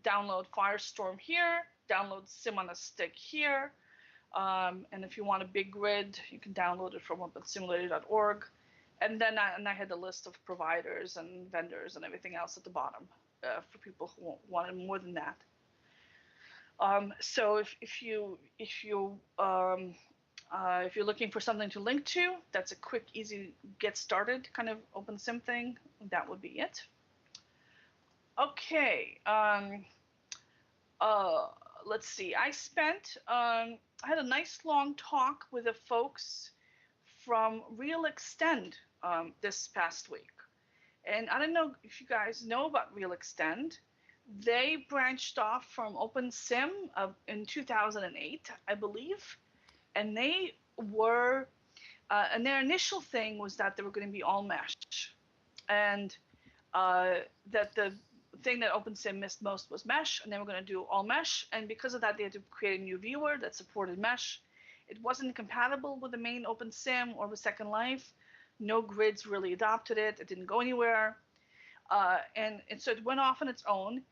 download Firestorm here, download Sim on a Stick here, and if you want a big grid, you can download it from opensimulator.org. And then I had a list of providers and vendors and everything else at the bottom for people who wanted more than that. So if you're looking for something to link to, that's a quick, easy, get started kind of OpenSim thing. That would be it. Okay. Let's see. I had a nice long talk with the folks from Real Extend this past week. And I don't know if you guys know about Real Extend. They branched off from OpenSim in 2008, I believe. And they were, and their initial thing was that they were going to be all mesh. And that the thing that OpenSim missed most was mesh, and they were going to do all mesh. And because of that, they had to create a new viewer that supported mesh. It wasn't compatible with the main OpenSim or with Second Life. No grids really adopted it. It didn't go anywhere. And so it went off on its own.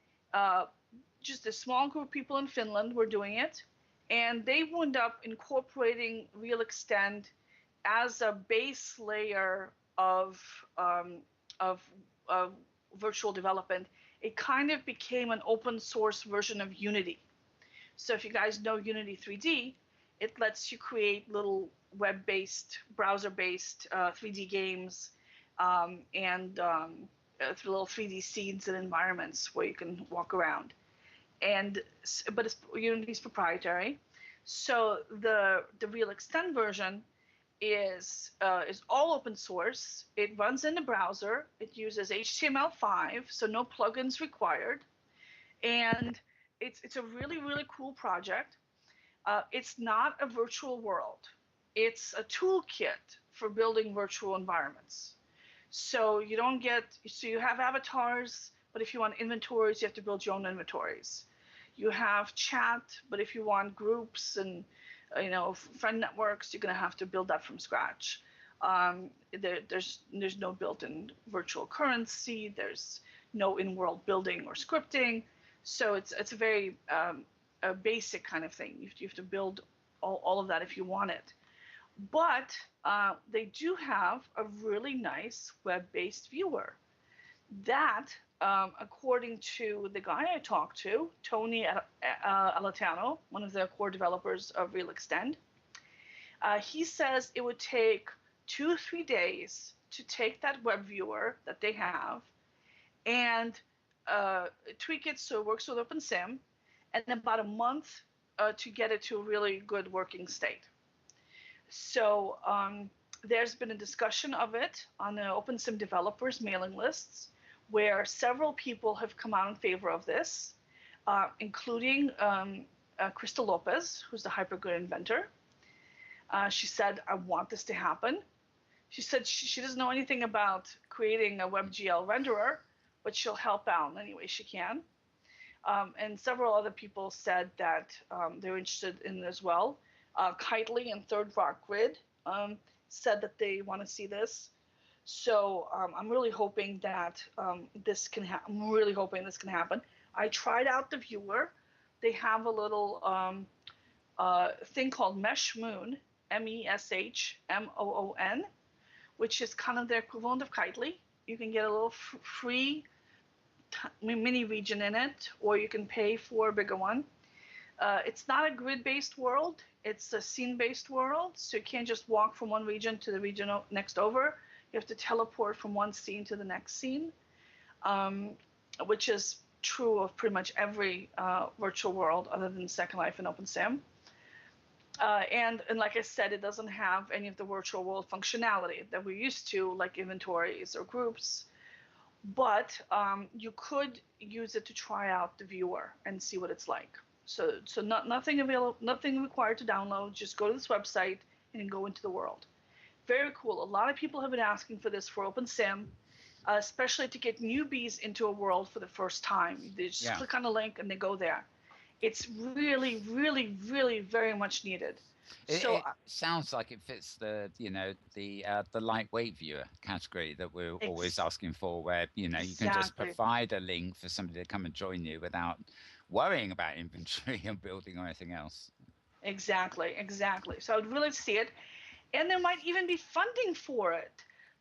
Just a small group of people in Finland were doing it. And they wound up incorporating Real Extend as a base layer of virtual development. It kind of became an open source version of Unity. So if you guys know Unity 3D, it lets you create little web-based, browser-based 3D games and little 3D scenes and environments where you can walk around. But Unity's proprietary. So the Real Extend version is all open source. It runs in the browser. It uses HTML5, so no plugins required. And it's a really, really cool project. It's not a virtual world. It's a toolkit for building virtual environments. So you have avatars, but if you want inventories, you have to build your own inventories. You have chat, but if you want groups and friend networks, you're going to have to build that from scratch. There's no built-in virtual currency. There's no in-world building or scripting. So it's a very a basic kind of thing. You have to build all of that if you want it. But they do have a really nice web-based viewer that, according to the guy I talked to, Tony Alatano, one of the core developers of Real Extend, he says it would take 2 or 3 days to take that web viewer that they have and tweak it so it works with OpenSim, and about a month to get it to a really good working state. So there's been a discussion of it on the OpenSim developers mailing lists, where several people have come out in favor of this, including Crystal Lopez, who's the hypergrid inventor. She said, I want this to happen. She said she doesn't know anything about creating a WebGL renderer, but she'll help out in any way she can. And several other people said that they're interested in it as well. Kitely and Third Rock Grid said that they want to see this. So I'm really hoping that this can happen. I'm really hoping this can happen. I tried out the viewer. They have a little thing called Mesh Moon, MESHMOON, which is kind of the equivalent of Kitely. You can get a little free mini region in it, or you can pay for a bigger one. It's not a grid-based world. It's a scene-based world. So you can't just walk from one region to the region next over. You have to teleport from one scene to the next scene, which is true of pretty much every virtual world other than Second Life and OpenSim. And like I said, it doesn't have any of the virtual world functionality that we're used to, like inventories or groups. But you could use it to try out the viewer and see what it's like. So nothing available, nothing required to download. Just go to this website and go into the world. Very cool. A lot of people have been asking for this for OpenSim, especially to get newbies into a world for the first time. They just click on a link and they go there. It's really, really, really very much needed.
It sounds like it fits the the lightweight viewer category that we're always asking for, where you can just provide a link for somebody to come and join you without worrying about inventory and building or anything else. Exactly.
So I would really see it, and there might even be funding for it.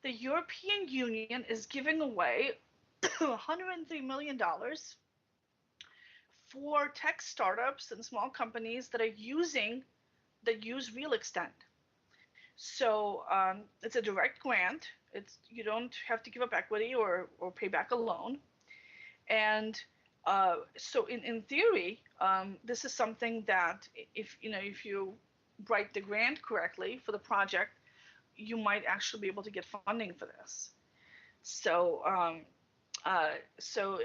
The European Union is giving away $103 million for tech startups and small companies that use Real Extend. So it's a direct grant. You don't have to give up equity or pay back a loan. And so in theory, this is something that if you write the grant correctly for the project, you might actually be able to get funding for this. So so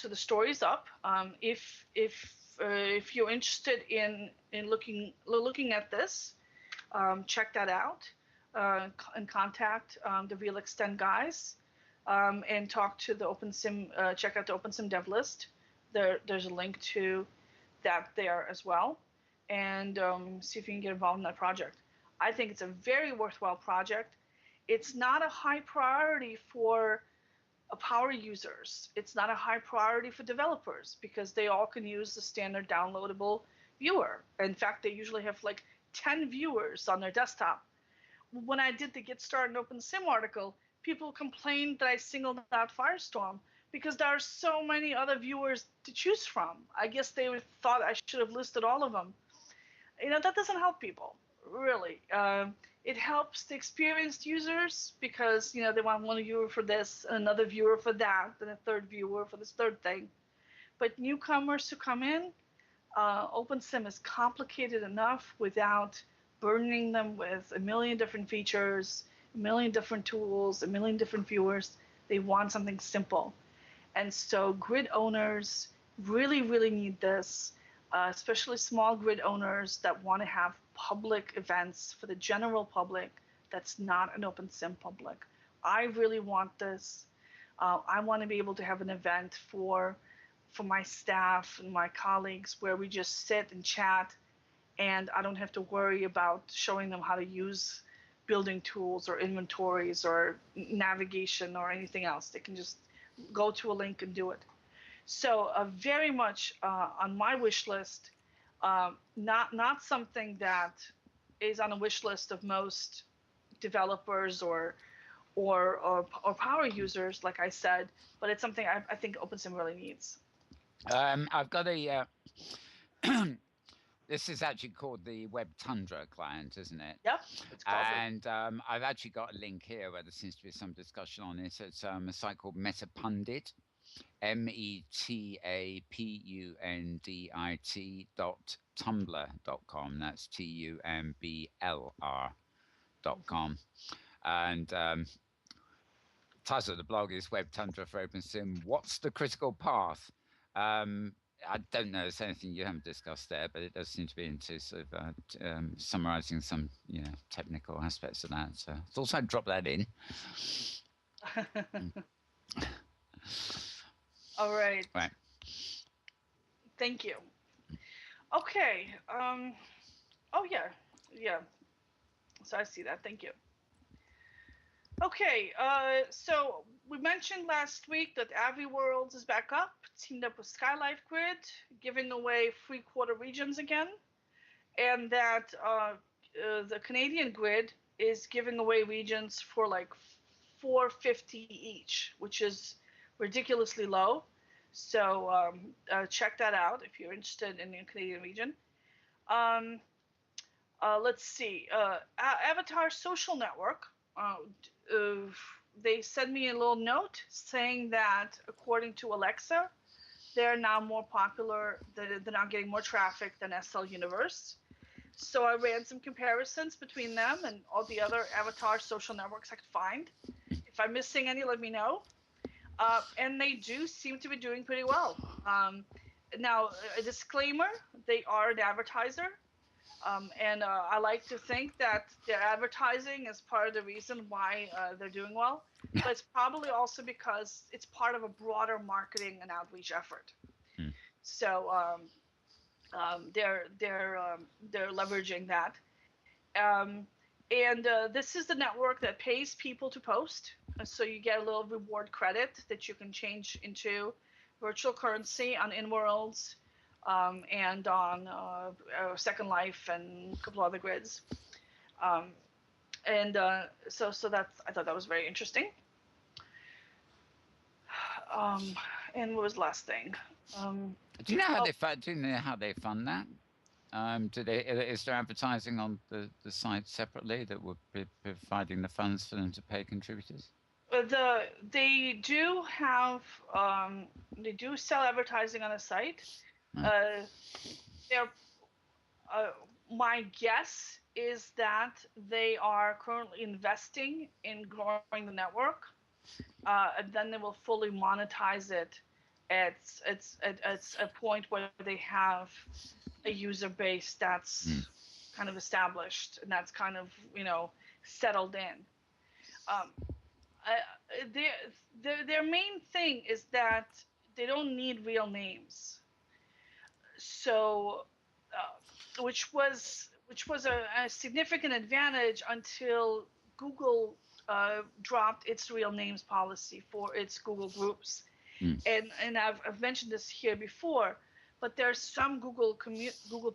the story's up. If you're interested in looking at this, check that out and contact the Real Extend guys and talk to the OpenSim. Check out the OpenSim dev list. There's a link to that there as well, and see if you can get involved in that project. I think it's a very worthwhile project. It's not a high priority for power users. It's not a high priority for developers because they all can use the standard downloadable viewer. In fact, they usually have like 10 viewers on their desktop. When I did the Get Started in OpenSim article, people complained that I singled out Firestorm because there are so many other viewers to choose from. I guess they thought I should have listed all of them. That doesn't help people, really. It helps the experienced users because they want one viewer for this, another viewer for that, and a third viewer for this third thing. But newcomers who come in, OpenSim is complicated enough without burdening them with a million different features, a million different tools, a million different viewers. They want something simple. And so grid owners really, really need this, especially small grid owners that want to have public events for the general public that's not an OpenSim public. I really want this. I want to be able to have an event for my staff and my colleagues where we just sit and chat, and I don't have to worry about showing them how to use building tools or inventories or navigation or anything else. They can just go to a link and do it. So very much on my wish list, not something that is on a wish list of most developers or power users, like I said, but it's something I think OpenSim really needs.
I've got a. This is actually called the Web Tundra client, isn't it?
Yep, it's called
and I've actually got a link here where there seems to be some discussion on it. It's a site called MetaPundit, metapundit.tumblr.com. That's TUMBLR.com. And title of the blog is Web Tundra for OpenSim. What's the critical path? I don't know if there's anything you haven't discussed there, but it does seem to be into sort of summarizing some technical aspects of that. So it's also drop that in.
All right. Right. Thank you. Okay. Oh yeah. So I see that. Thank you. Okay, so we mentioned last week that Worlds is back up, teamed up with Skylife Grid, giving away free quarter regions again, and that the Canadian Grid is giving away regions for like $4.50 each, which is ridiculously low. So check that out if you're interested in the Canadian region. Um, let's see. Avatar Social Network. They sent me a little note saying that according to Alexa, they're now more popular. They're now getting more traffic than SL Universe. So I ran some comparisons between them and all the other Avatar social networks I could find. If I'm missing any, let me know. And they do seem to be doing pretty well. Now, a disclaimer, they are an advertiser. And I like to think that their advertising is part of the reason why they're doing well. But it's probably also because it's part of a broader marketing and outreach effort. So they're leveraging that. And this is the network that pays people to post. So you get a little reward credit that you can change into virtual currency on Inworlds and on Second Life and a couple other grids. So that's, I thought that was very interesting. And what was the last thing?
Do you know how they fund that? Is there advertising on the site separately that would be providing the funds for them to pay contributors?
They do have they do sell advertising on the site. They're my guess is that they are currently investing in growing the network, and then they will fully monetize it at a point where they have a user base that's kind of established and that's kind of settled in. Their main thing is that they don't need real names, so which was a significant advantage until Google dropped its real names policy for its Google groups. And I've mentioned this here before, but there's some Google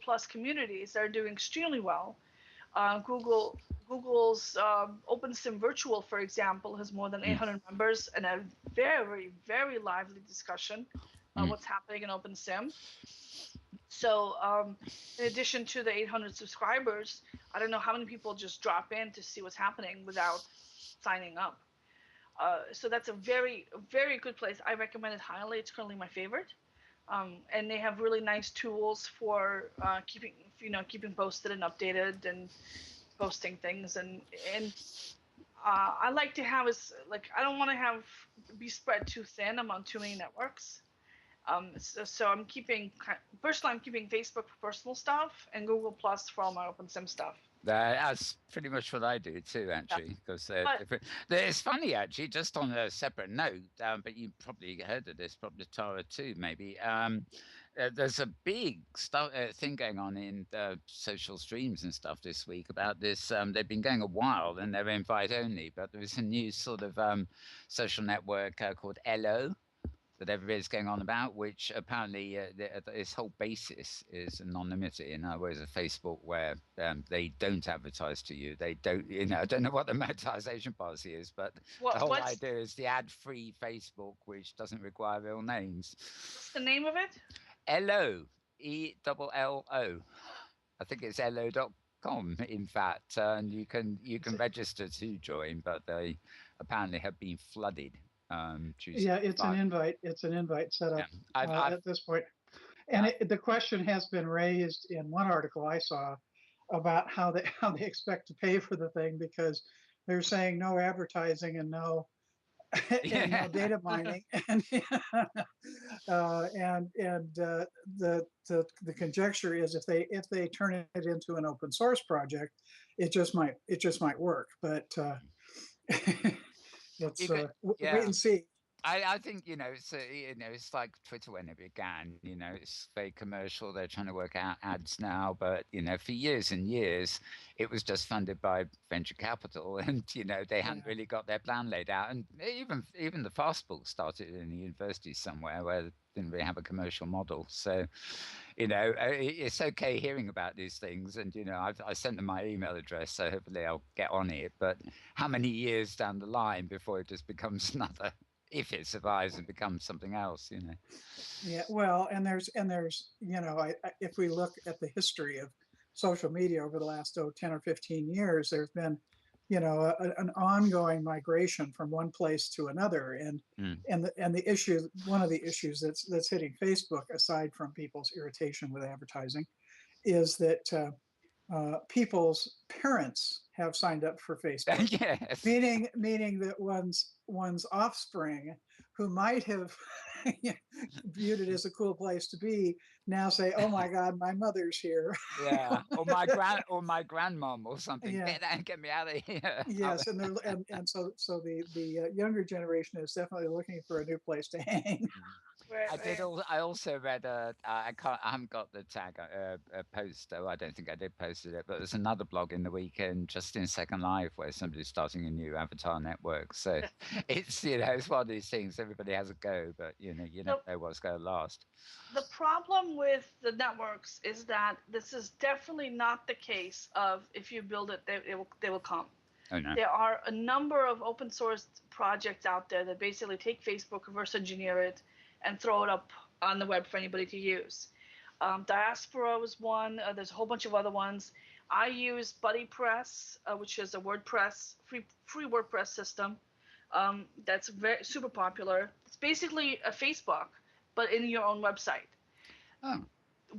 Plus communities that are doing extremely well. Google's OpenSim Virtual, for example, has more than 800 members and a very, very lively discussion on what's happening in OpenSim. So in addition to the 800 subscribers, I don't know how many people just drop in to see what's happening without signing up. So that's a very, very good place. I recommend it highly. It's currently my favorite. And they have really nice tools for keeping posted and updated and posting things. And I like to have I don't want to be spread too thin among too many networks. So I'm keeping Facebook for personal stuff and Google Plus for all my OpenSim stuff.
That's pretty much what I do too, actually, because it's funny, actually, just on a separate note, but you probably heard of this, probably Tara too, maybe. There's a big thing going on in social streams and stuff this week about this. They've been going a while and they're invite only, but there's a new sort of social network called Elo that everybody's going on about, which apparently its whole basis is anonymity. In other words, a Facebook where they don't advertise to you. They don't, I don't know what the monetization policy is, but the whole idea is the ad-free Facebook, which doesn't require real names.
What's the name of it?
Elo, ELLO. I think it's elo.com, in fact, and you can register to join, but they apparently have been flooded.
It's an invite. It's an invite set up at this point. And the question has been raised in one article I saw about how they expect to pay for the thing, because they're saying no advertising and no no data mining, and the conjecture is if they turn it into an open source project, it just might work, but wait and see.
I think it's like Twitter when it began. It's very commercial. They're trying to work out ads now, but for years and years, it was just funded by venture capital, and they hadn't really got their plan laid out. And even the fast book started in a university somewhere where didn't really have a commercial model. So, it's okay hearing about these things, and I sent them my email address, so hopefully I'll get on it. But how many years down the line before it just becomes another, if it survives and becomes something else,
Yeah, well, and there's if we look at the history of social media over the last 10 or 15 years, there's been an ongoing migration from one place to another, and
Mm.
the issue, one of the issues that's hitting Facebook, aside from people's irritation with advertising, is that people's parents have signed up for Facebook,
Yes.
meaning that one's offspring, who might have viewed it as a cool place to be, now say, "Oh my God, my mother's here."
Yeah, or my grandmom or something.
Yeah.
Get me out of here.
Yes, and so the younger generation is definitely looking for a new place to hang.
Right.
I also read I haven't got the tag post, though I don't think I did posted it, but there's another blog in the weekend, just in Second Life, where somebody's starting a new avatar network. So it's it's one of these things. Everybody has a go, but you never know what's going to last.
The problem with the networks is that this is definitely not the case of if you build it, they will come.
Oh no.
There are a number of open source projects out there that basically take Facebook, reverse engineer it, and throw it up on the web for anybody to use. Diaspora was one. There's a whole bunch of other ones. I use BuddyPress, which is a WordPress free WordPress system. That's very super popular. It's basically a Facebook, but in your own website.
Oh.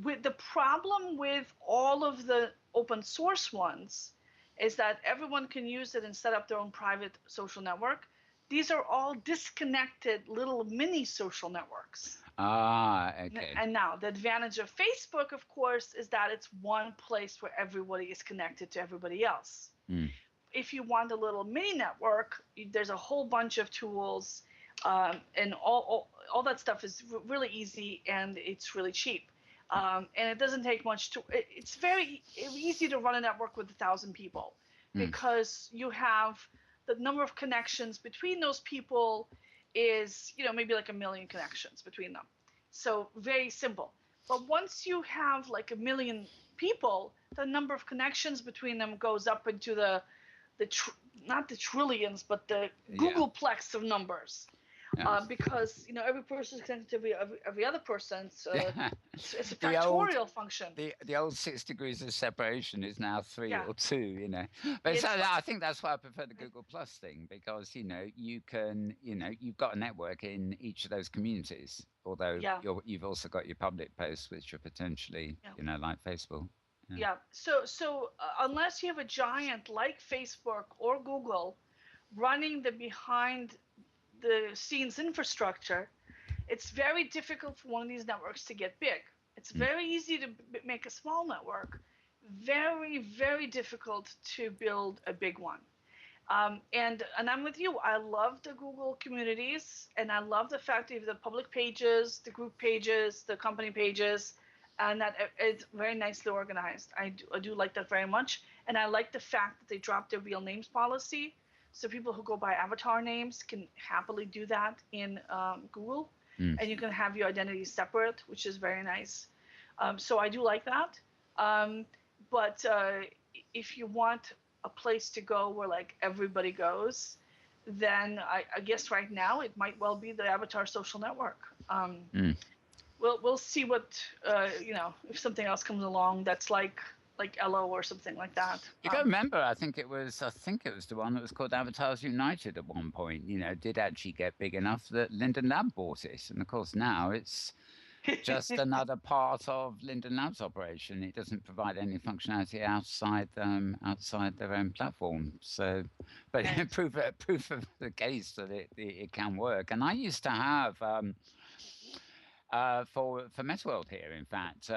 With the problem with all of the open source ones is that everyone can use it and set up their own private social network. These are all disconnected little mini social networks.
Ah, okay.
And now the advantage of Facebook, of course, is that it's one place where everybody is connected to everybody else.
Mm.
If you want a little mini network, there's a whole bunch of tools, and all that stuff is really easy, and it's really cheap. And it doesn't take much to. It's very easy to run a network with 1,000 people, because you have the number of connections between those people is maybe like 1 million connections between them. So very simple. But once you have like 1 million people, the number of connections between them goes up into not the trillions, but the Googleplex of numbers. Because every person is connected to every other person, so it's a factorial function.
The old 6 degrees of separation is now 3 or 2, But I think that's why I prefer the Google Plus thing, because you can you've got a network in each of those communities. Although you've also got your public posts, which are potentially like Facebook.
Yeah. So unless you have a giant like Facebook or Google running the behind the scenes infrastructure, it's very difficult for one of these networks to get big. It's very easy to make a small network, very, very difficult to build a big one. And I'm with you. I love the Google communities, and I love the fact that you have the public pages, the group pages, the company pages, and that it's very nicely organized. I do like that very much. And I like the fact that they dropped their real names policy. So people who go by avatar names can happily do that in Google, and you can have your identity separate, which is very nice. So I do like that. But if you want a place to go where like everybody goes, then I guess right now it might well be the Avatar social network. We'll see what if something else comes along that's like Elo or something like that.
You got to remember, I think it was the one that was called Avatars United at one point. Did actually get big enough that Linden Lab bought it, and of course now it's just another part of Linden Lab's operation. It doesn't provide any functionality outside their own platform. So, but proof of the case that it can work. And I used to have. For MetaWorld here, in fact,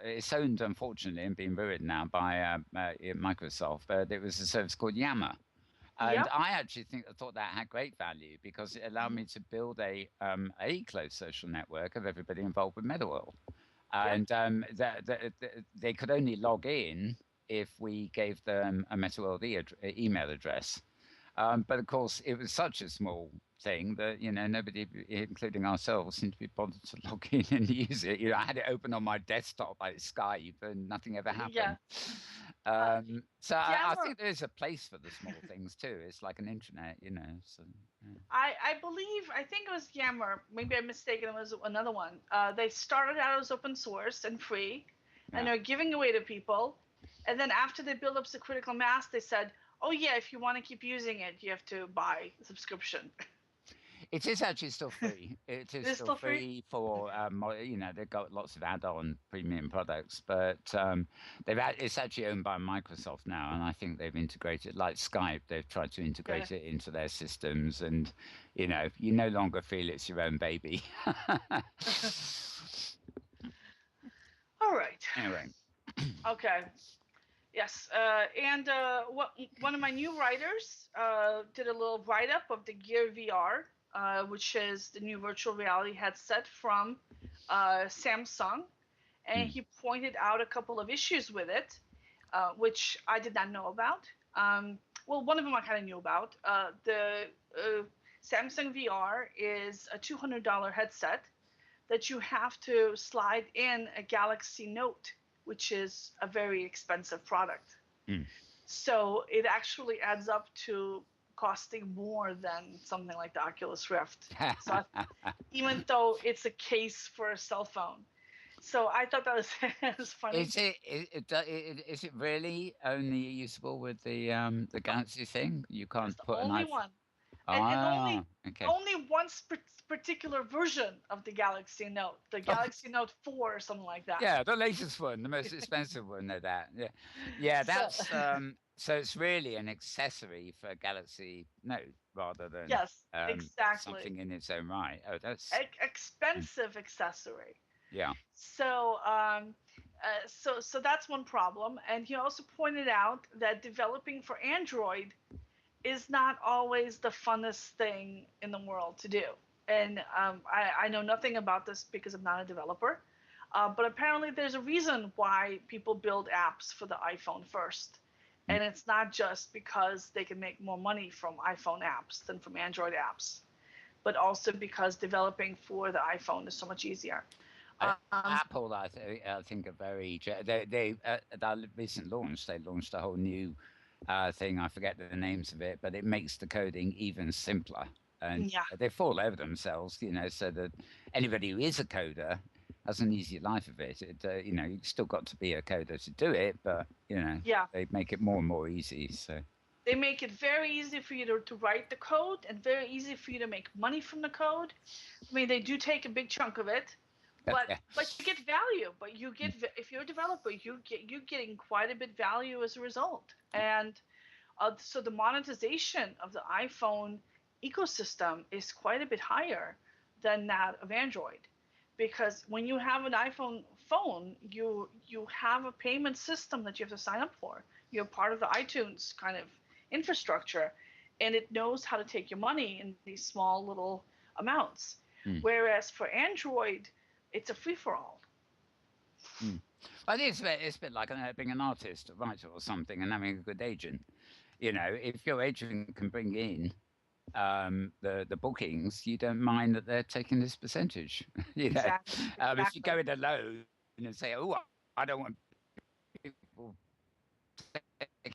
it's owned, unfortunately, and being ruined now by Microsoft. But it was a service called Yammer, and I actually thought that had great value, because it allowed me to build a closed social network of everybody involved with MetaWorld, and they could only log in if we gave them a MetaWorld email address. But of course, it was such a small thing that nobody, including ourselves, seemed to be bothered to log in and use it. I had it open on my desktop like Skype, and nothing ever
Yeah.
happened.
Uh,
So I
Yammer,
think there's a place for the small things too. It's like an internet. So yeah.
I think it was Yammer. Maybe I'm mistaken. It was another one. They started out as open source and free, and
Yeah.
they're giving away to people. And then after they build up the critical mass, they said, "Oh yeah, if you want to keep using it, you have to buy a subscription."
It is actually still free. It
It
is
is
still
still free.
free for
Okay.
they've got lots of add-on premium products, but it's actually owned by Microsoft now, and I think they've integrated like Skype. They've tried to
Okay.
integrate it into their systems, and you no longer feel it's your own baby.
All right.
Anyway,
Okay. Yes. And one of my new writers did a little write-up of the Gear VR, which is the new virtual reality headset from Samsung, and
mm,
he pointed out a couple of issues with it, which I did not know about. Well, one of them I kind of knew about. The Samsung VR is a $200 headset that you have to slide in a Galaxy Note, which is a very expensive product.
mm.
So it actually adds up to costing more than something like the Oculus Rift. So even though it's a case for a cell phone. So I thought that was, that was funny.
Is it really only usable with the Galaxy thing? You
That's
can't
the
put an
only
iPhone.
one. And
Ah, okay.
only one particular version of the Galaxy Note, the Galaxy Note 4 or something like that.
Yeah, the latest one, the most expensive one, no doubt. Yeah, yeah.
So
That's so it's really an accessory for Galaxy Note rather than
yes, exactly.
something in its own right. Oh, that's mm,
Expensive accessory.
yeah.
So, so that's one problem. And he also pointed out that developing for Android is not always the funnest thing in the world to do. And I know nothing about this because I'm not a developer. But apparently, there's a reason why people build apps for the iPhone first.
Mm.
And it's not just because they can make more money from iPhone apps than from Android apps, but also because developing for the iPhone is so much easier. Um,
Apple, I think, are very. They at their recent launch, they launched a whole new thing. I forget the names of it, but it makes the coding even simpler. And
yeah,
they fall over themselves, so that anybody who is a coder has an easy life of it. You've still got to be a coder to do it, but
yeah.
they make it more and more easy. So
They make it very easy for you to write the code and very easy for you to make money from the code. I mean, they do take a big chunk of it, but
yeah.
you get value. But you get, if you're a developer, you're getting quite a bit value as a result. And so the monetization of the iPhone ecosystem is quite a bit higher than that of Android, because when you have an iPhone phone, you have a payment system that you have to sign up for. You're part of the iTunes kind of infrastructure, and it knows how to take your money in these small little amounts.
Mm,
Whereas for Android, it's a free for all.
mm. I think it's a bit like being an artist, a writer, or something, and having a good agent. If your agent can bring in the bookings, you don't mind that they're taking this percentage.
Exactly,
If you
exactly.
go it alone and say, "Oh, I don't want people taking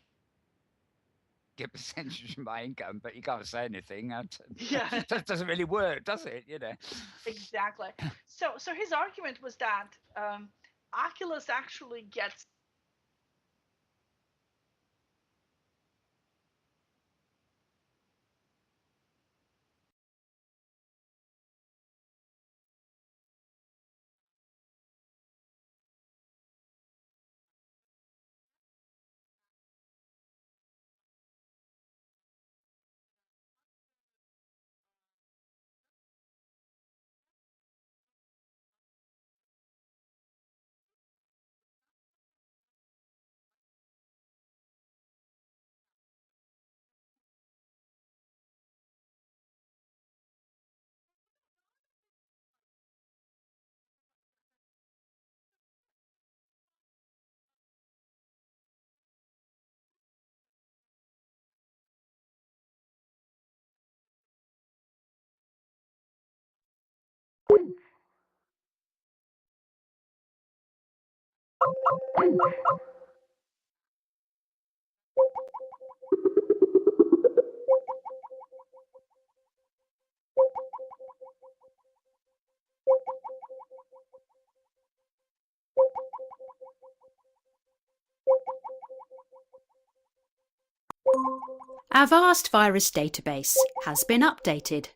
a percentage of my income," but you can't say anything,
Yeah.
that doesn't really work, does it?
Exactly. So his argument was that Oculus actually gets
Our vast virus database has been updated.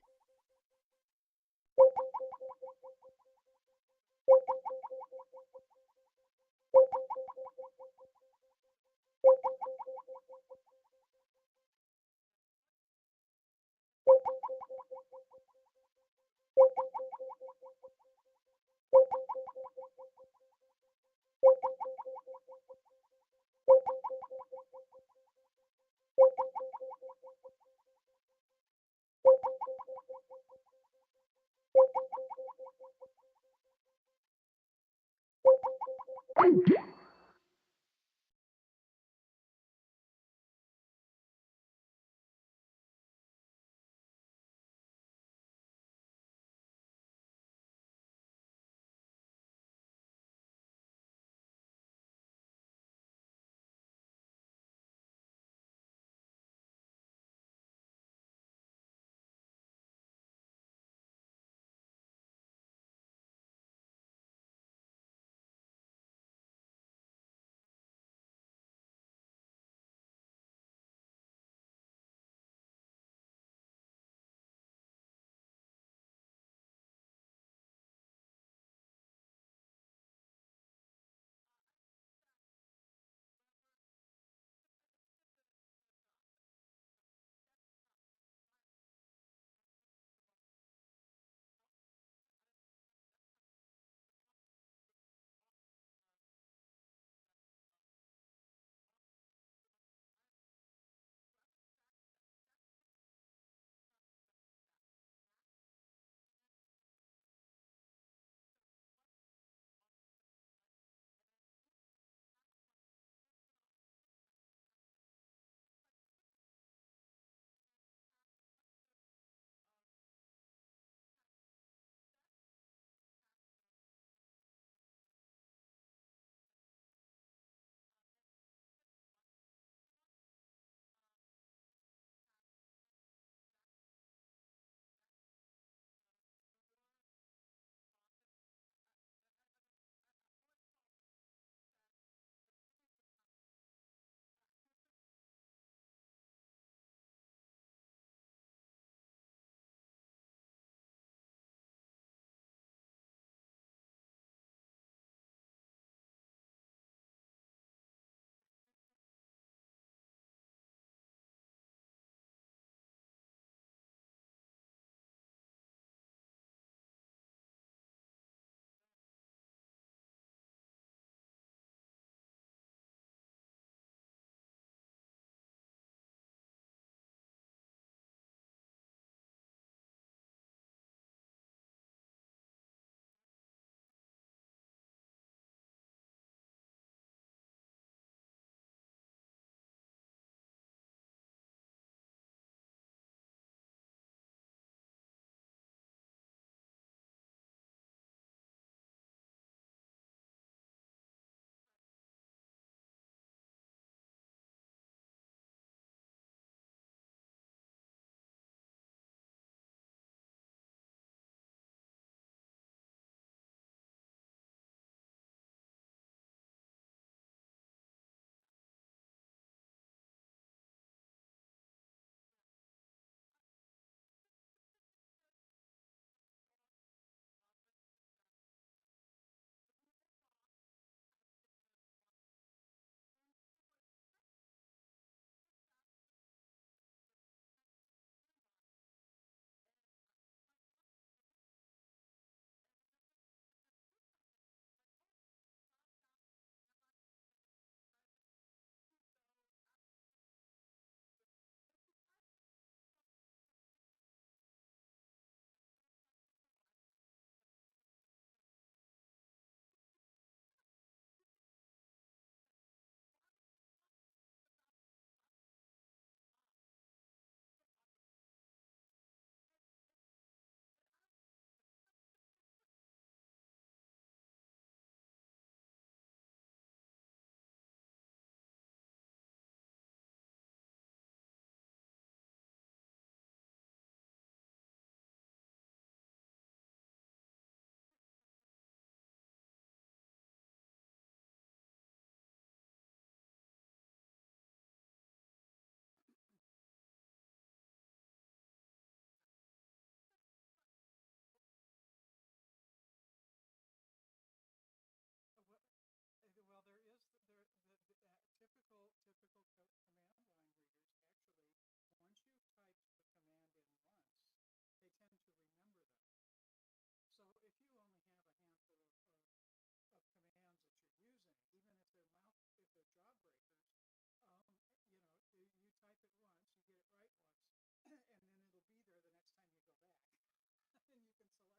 type it once, you get it right once, and then it'll be there the next time you go back, and you can select it.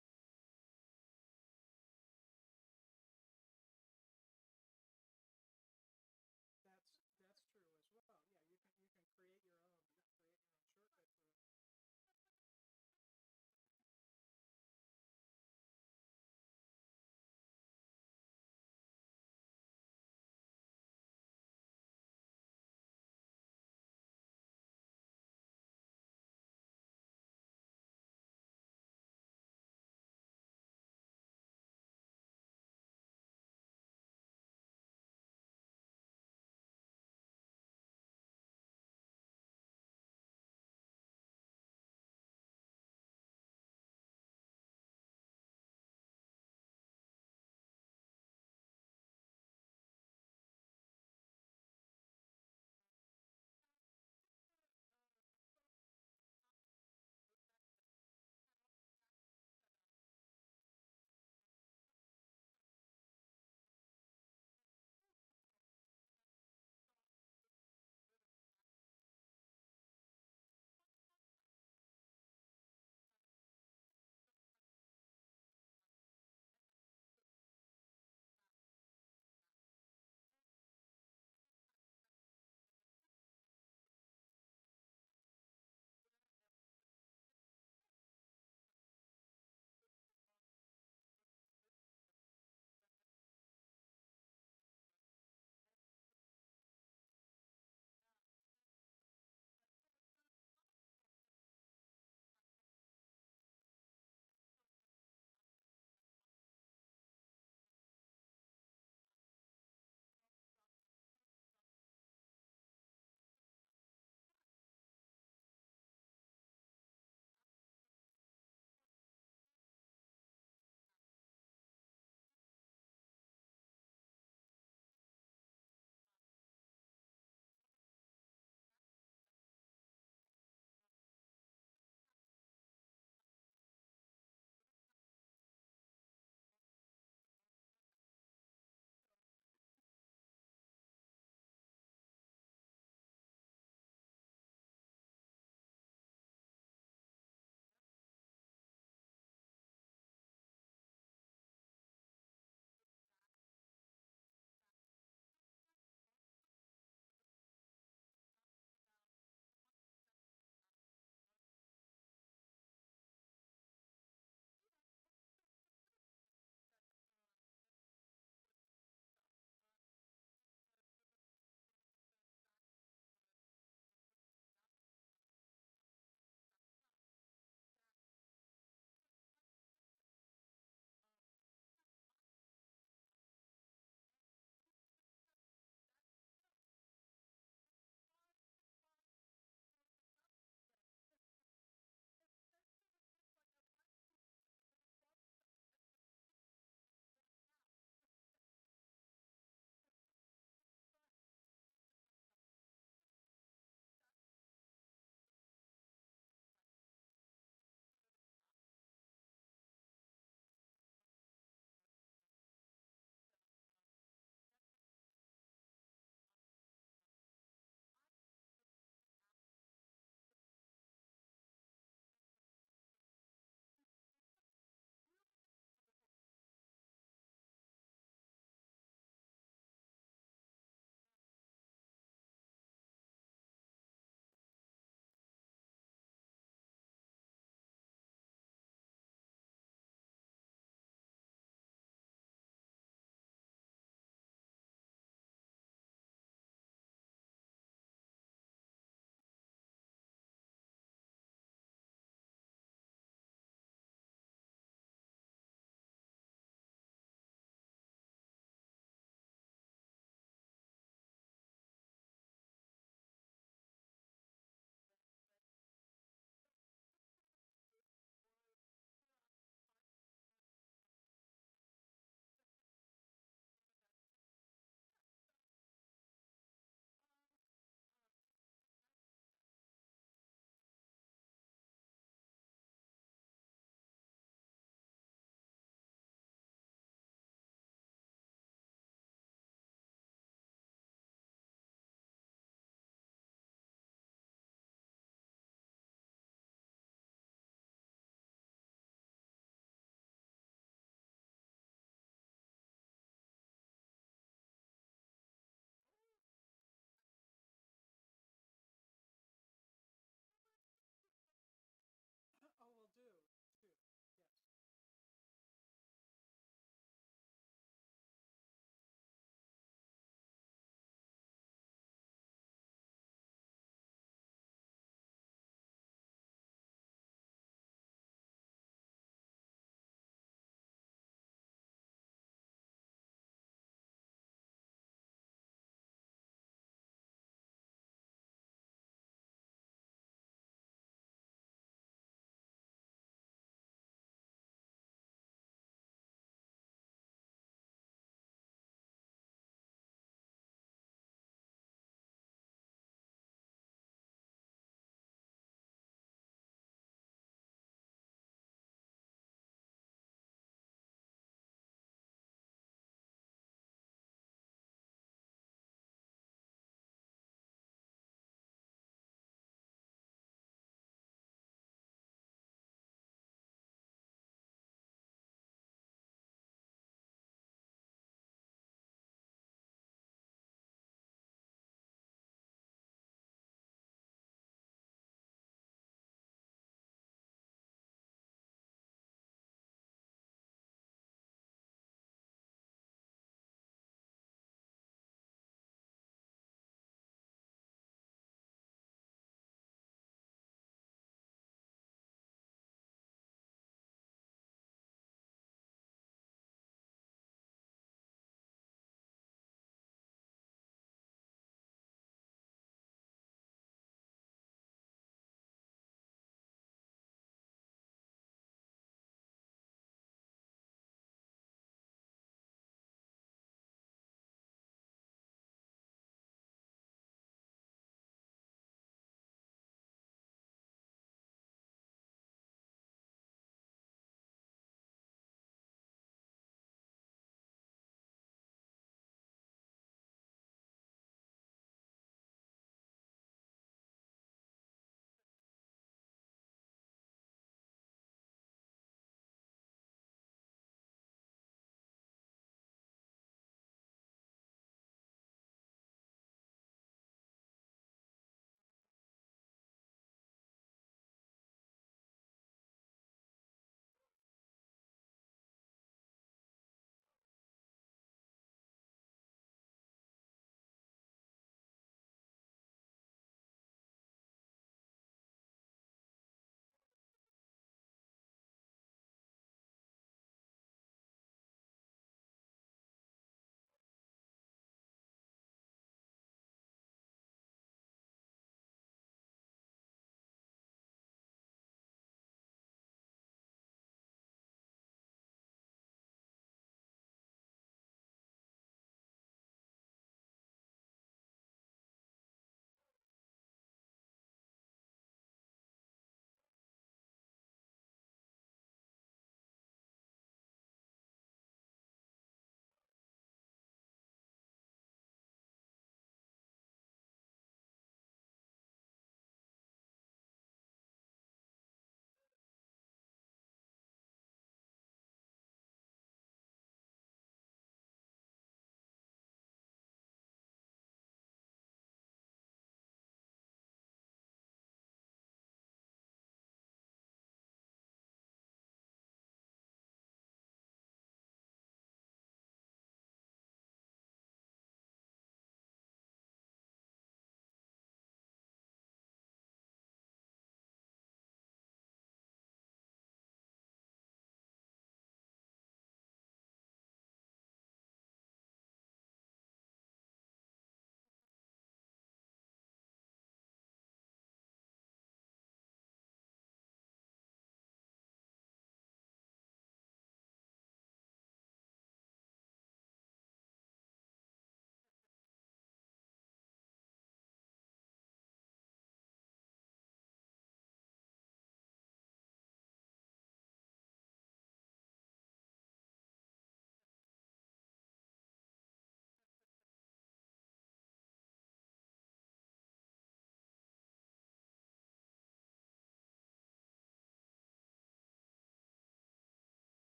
That's true as well. Yeah, you can create your own. You can create your own shortcut for it.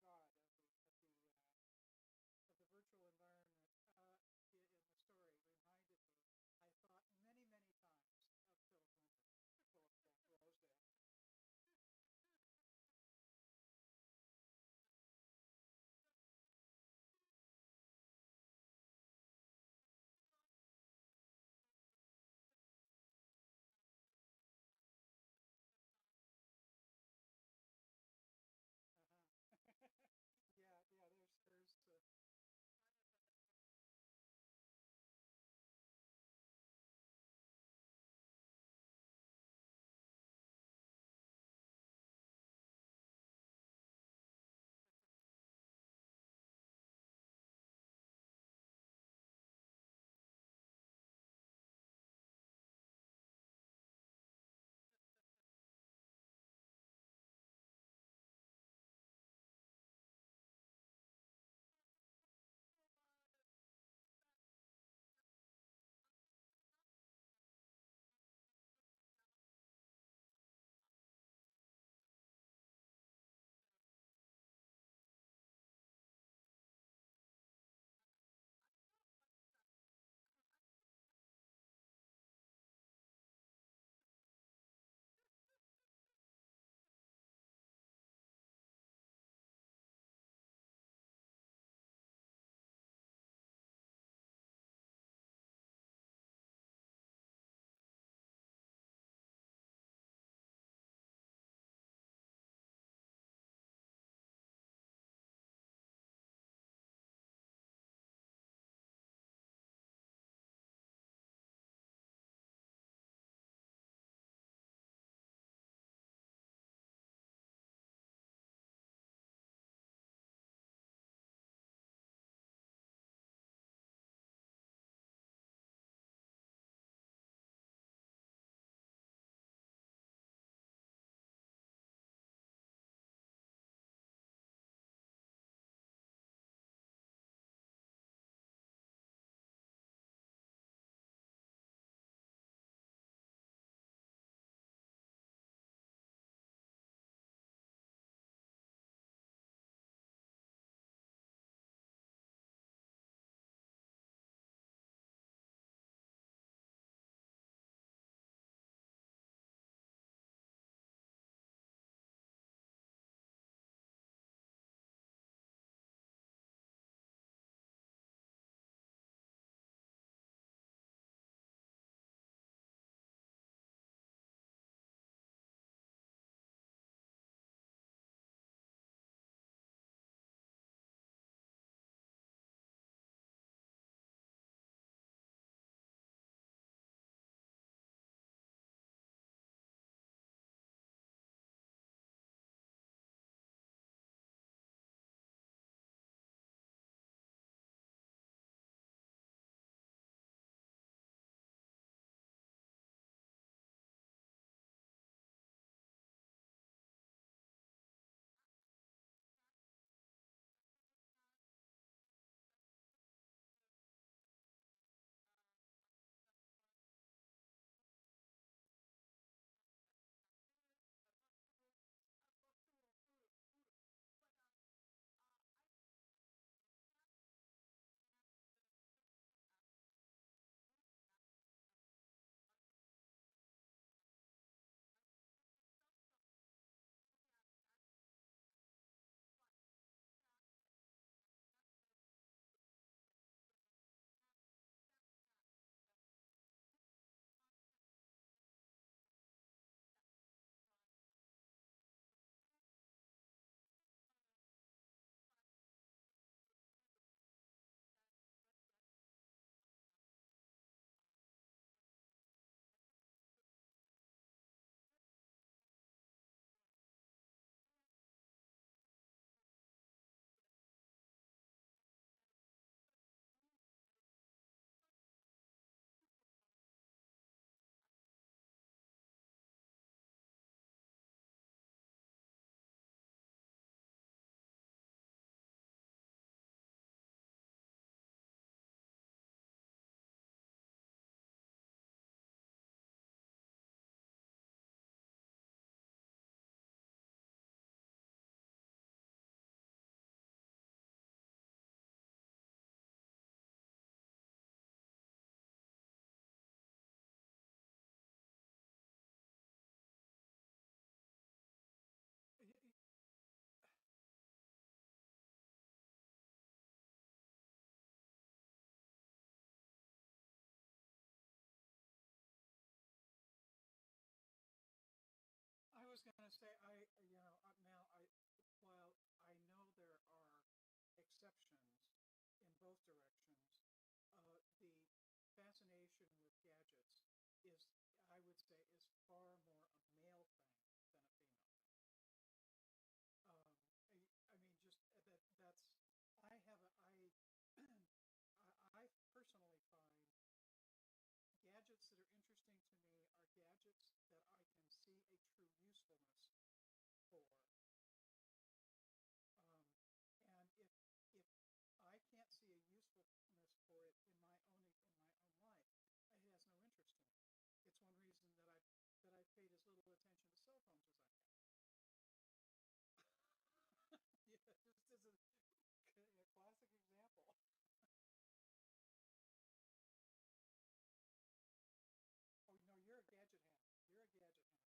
god of the virtual environment in the story reminded me, I thought many times of Phil Clinton. Philip Rosedale. Uh-huh. say Mel, while I know there are exceptions in both directions, the fascination with gadgets is, I would say, is far more a male thing than a female thing. I mean, just that's I have a I personally find gadgets that are interesting to me are gadgets that I can see a true usefulness for. And if I can't see a usefulness for it in my own life, it has no interest in me. It's one reason that I've paid as little attention to cell phones as I have. Yeah, just as a classic example. Oh no, you're a gadget hand. You're a gadget hand.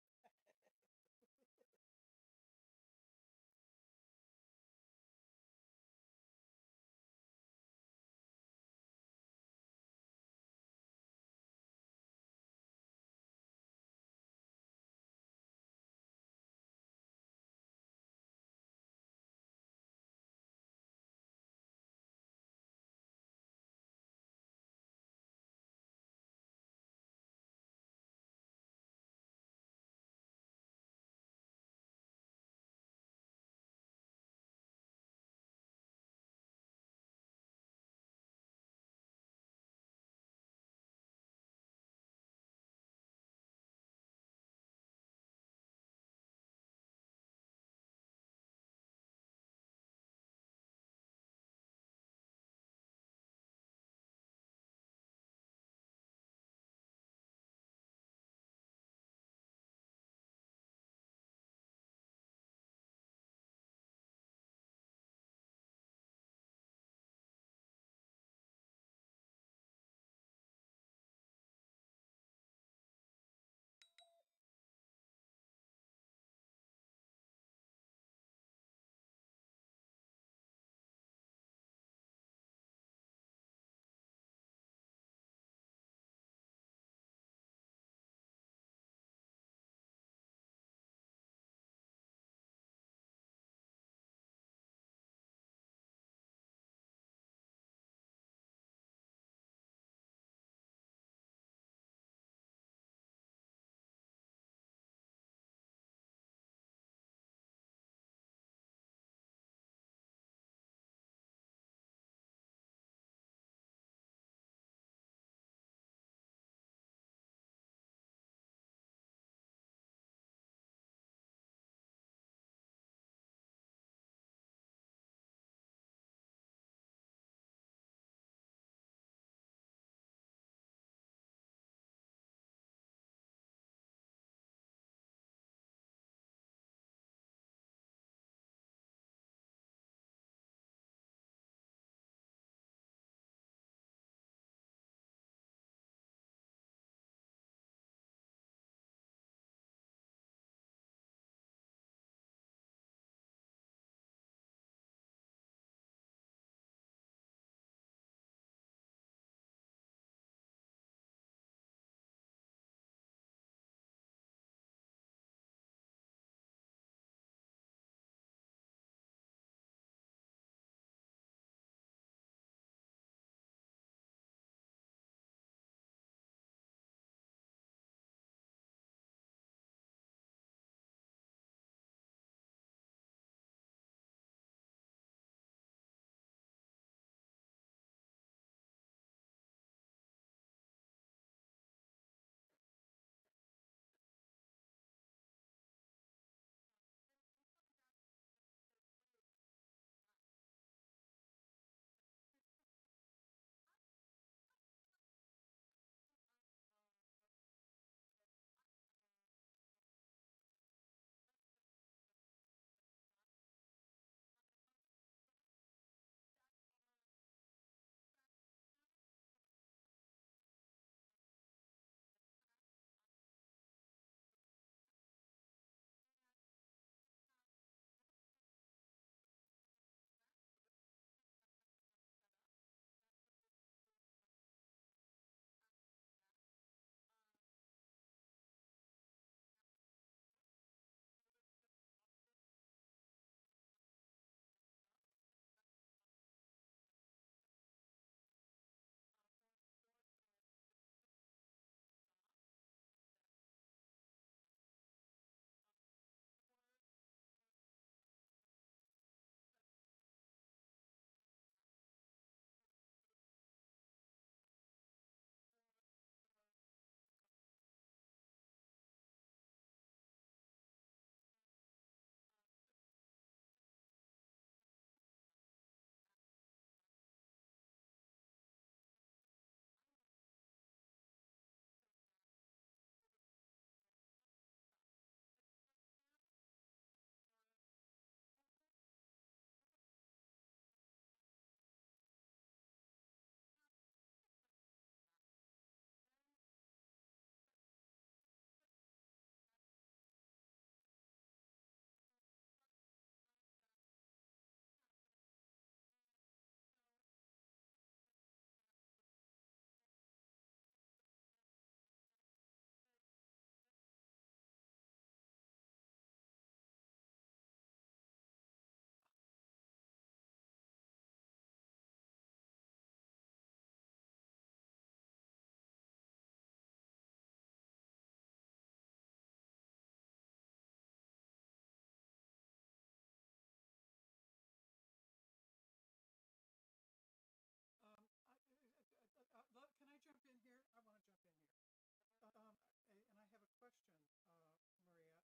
question, Maria. Do you wear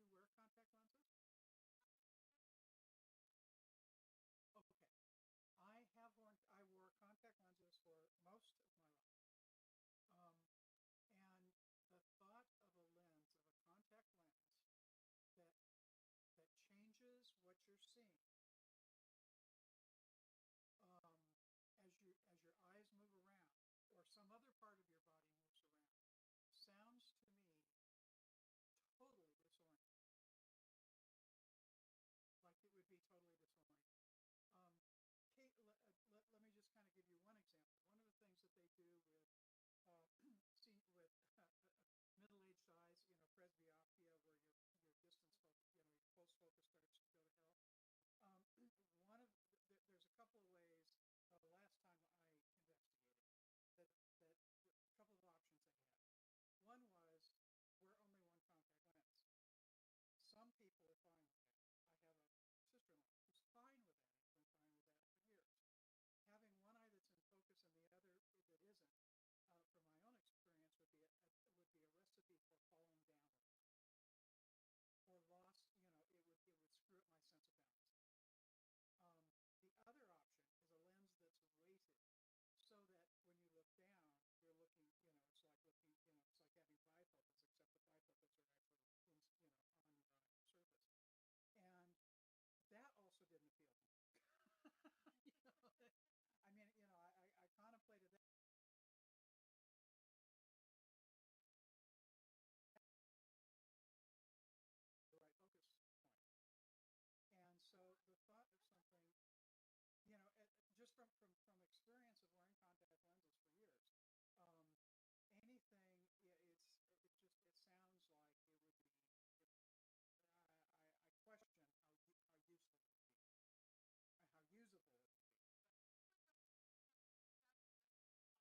contact lenses? Okay. I wore contact lenses for most of my life. And the thought of a lens, of a contact lens that changes what you're seeing as your eyes move around or some other part of your body moves around sounds to me totally disorienting. Like it would be totally disorienting. Kate, let me just kind of give you one example. One of the things that they do with with middle-aged eyes, presbyopia, where your distance focus, your close focus starts to go to hell. There's a couple of ways. The last time I investigated, that a couple of options they had. One was wear only one contact lens. Some people are fine with that. I have a sister-in-law who's fine with that. Has been fine with that for years. Having one eye that's in focus and the other that isn't, from my own experience, would be a recipe for falling down or lost. It would screw up my sense of balance. The other option is a lens that's weighted, so that when you look down, you're looking. It's like looking. It's like having bifocals, except the bifocals are actually on your eye surface, and that also didn't appeal to me. I mean, I contemplated that. The right focus point. And so the thought of something, just from experience of wearing contact lenses for years, anything, it sounds like it would be. I question how useful it would be, and how usable it would be.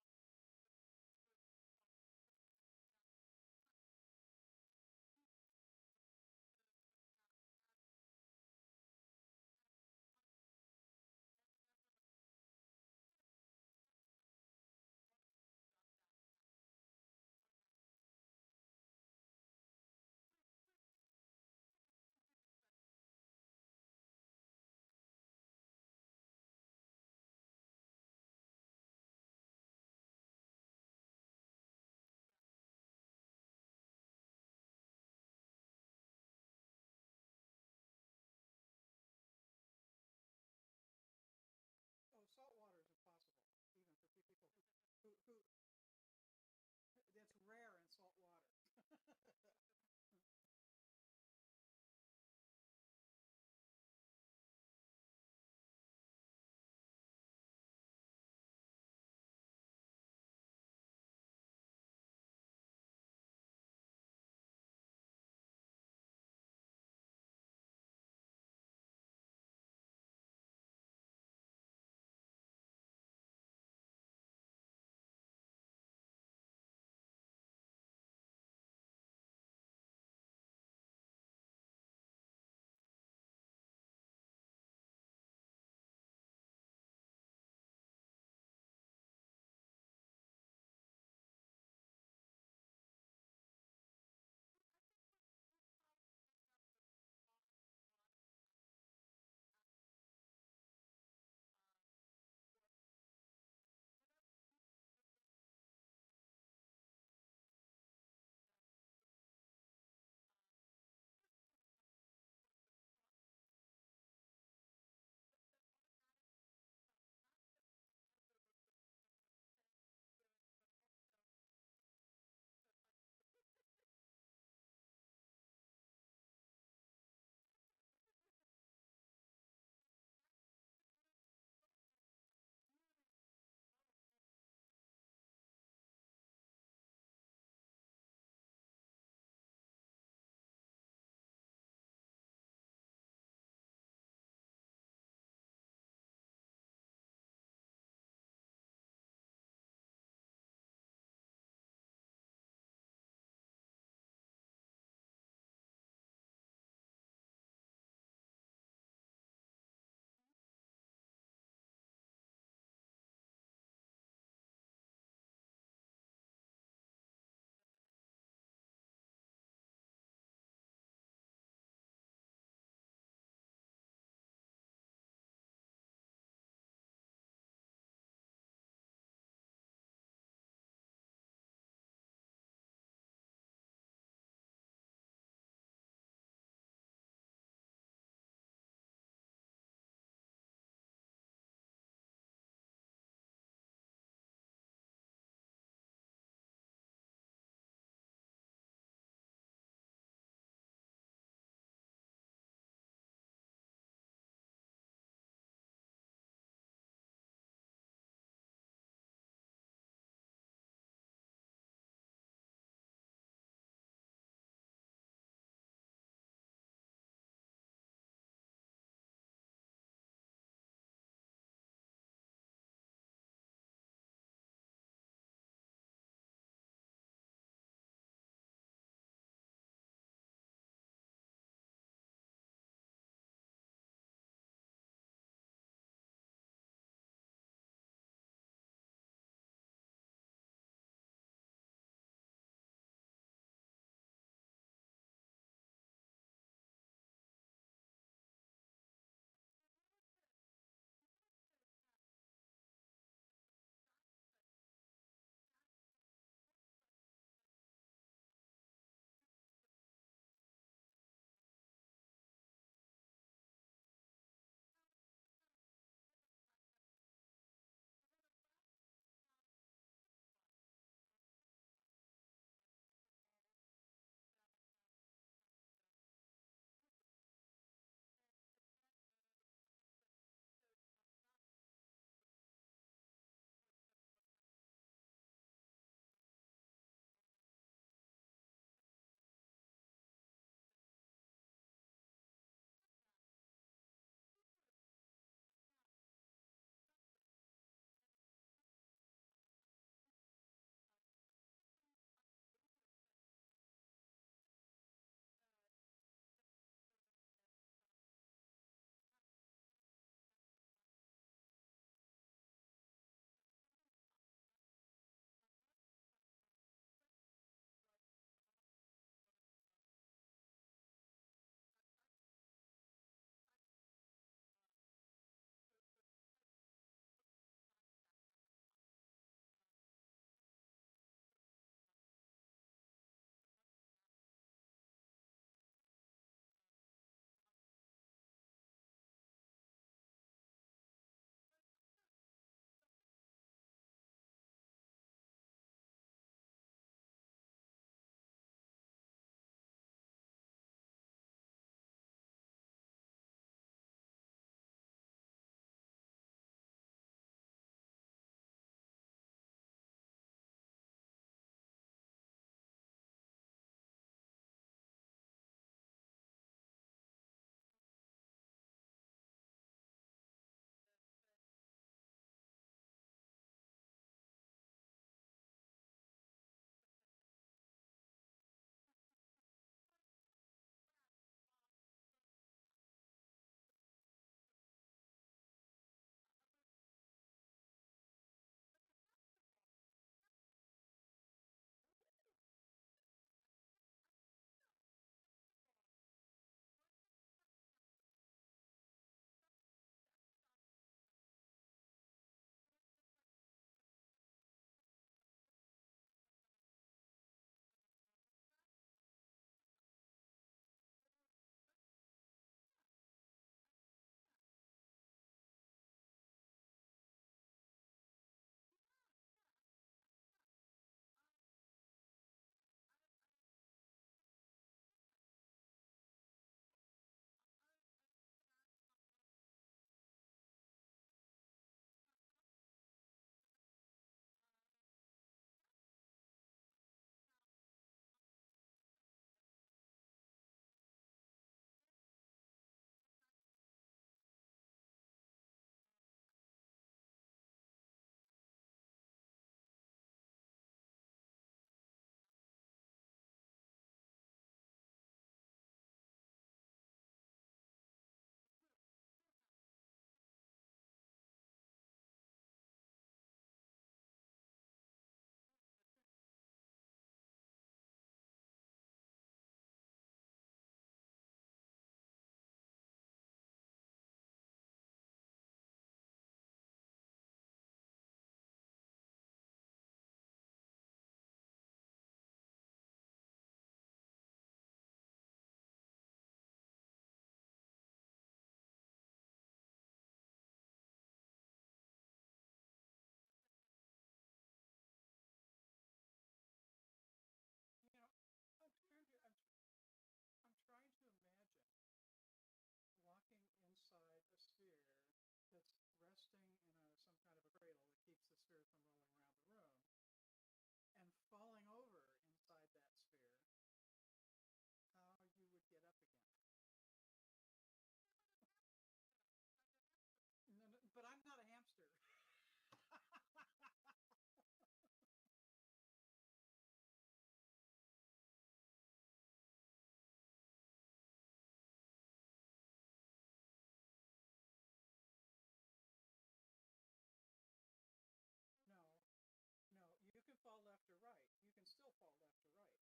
to right.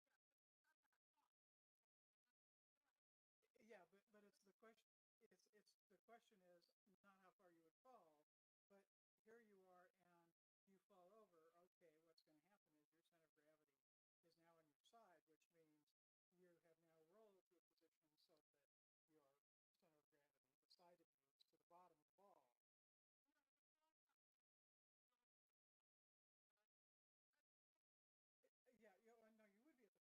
Yeah, but it's the question. It's the question is not how far you would fall, but here you are and you fall over. Okay, what's going to happen is your center of gravity is now on your side, which means you have now rolled to a position so that your center of gravity, the side of you, is to the bottom of the ball. Yeah, no, you would be at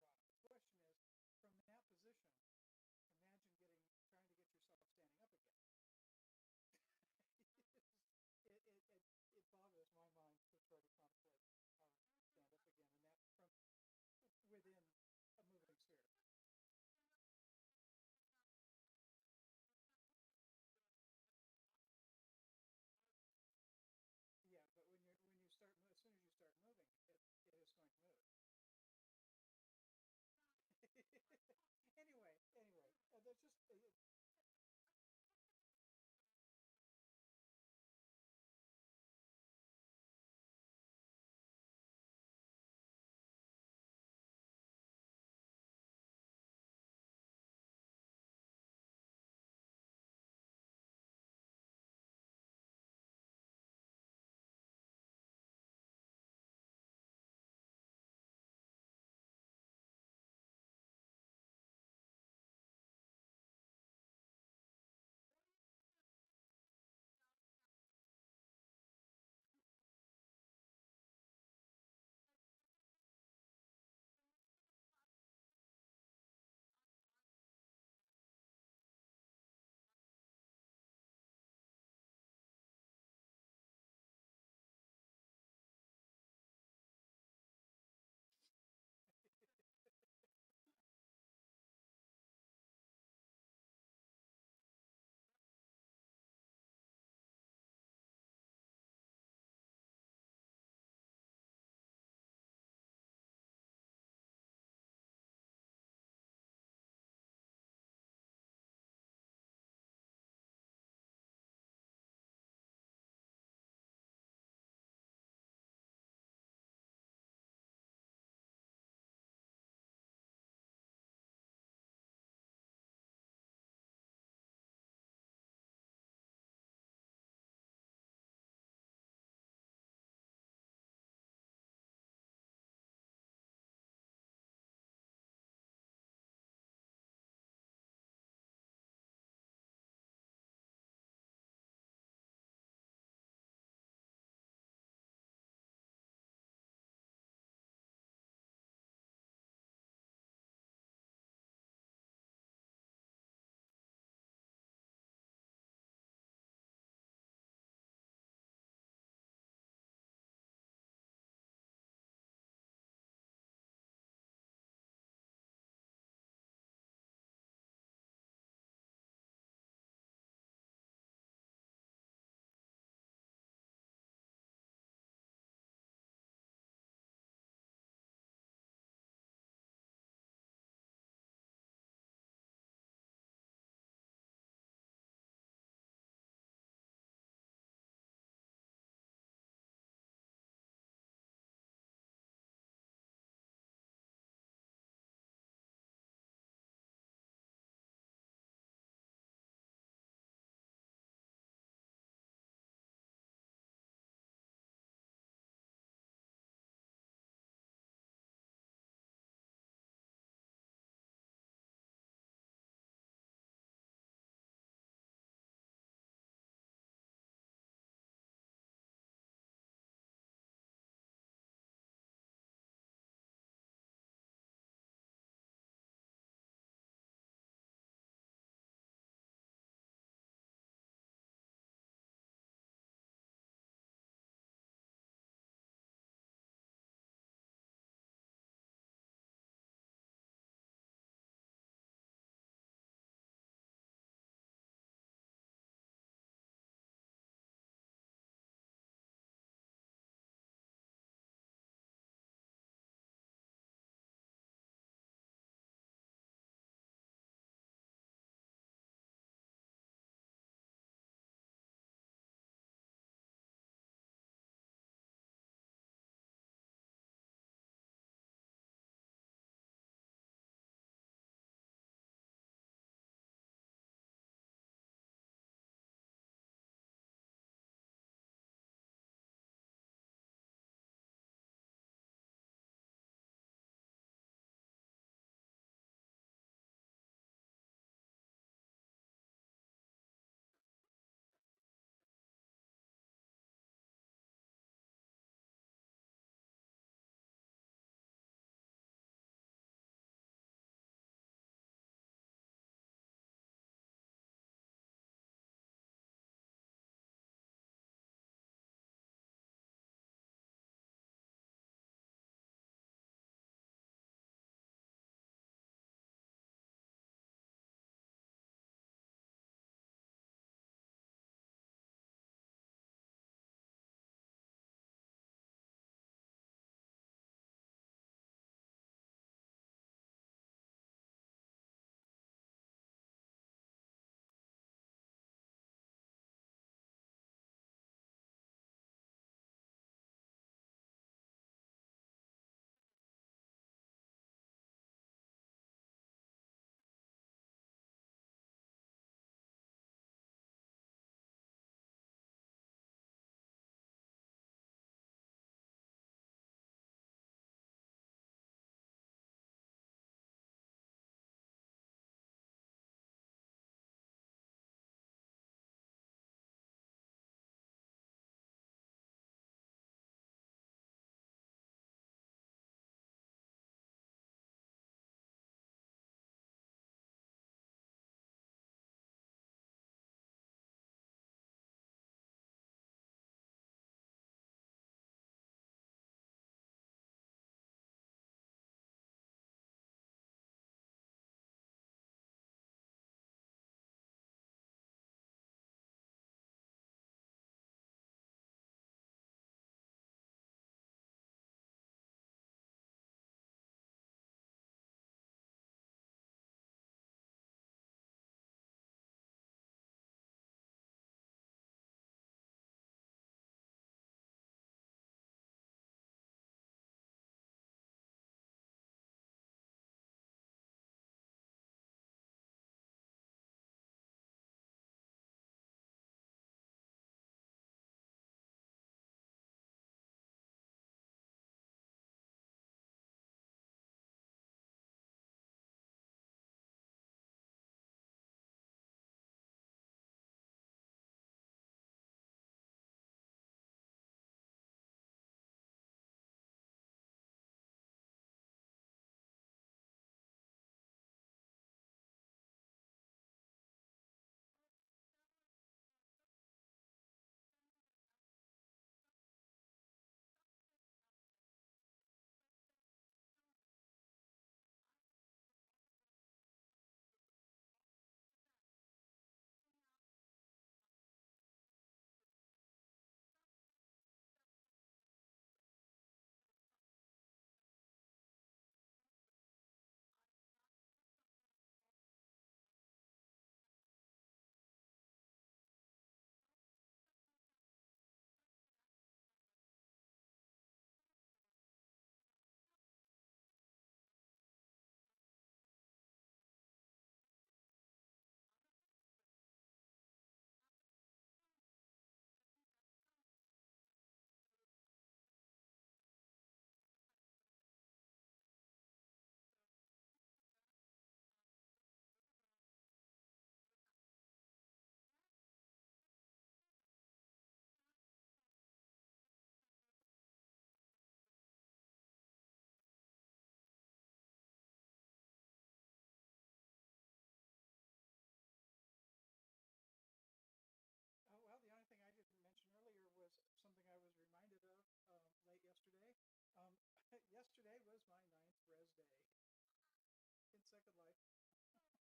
day in Second Life. You can hear me. I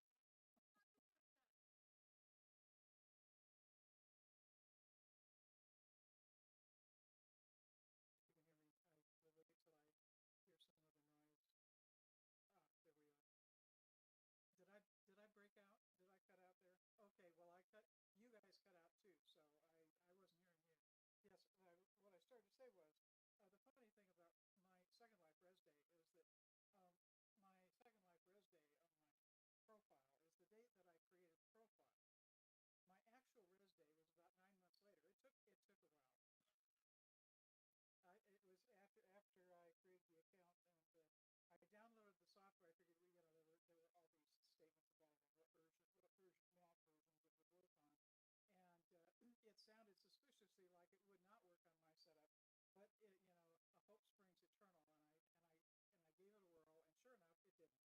will wait till I hear some other noise. There we are. Did I break out? Did I cut out there? Okay, well I cut. You guys cut out too, so I wasn't hearing you. Yes, what I started to say was the funny thing about my Second Life Res Day is that my Second Life Res Day on my profile is the date that I created the profile. My actual Res Day was about 9 months later. It took a while. It was after I created the account and I downloaded the software. I figured there were all these statements involved in what version Mac versions it would work on, and it sounded suspiciously like it would not work on my setup. But a hope springs eternal, and I gave it a whirl, and sure enough, it didn't.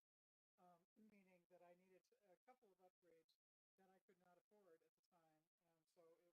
Meaning that I needed a couple of upgrades that I could not afford at the time, and so it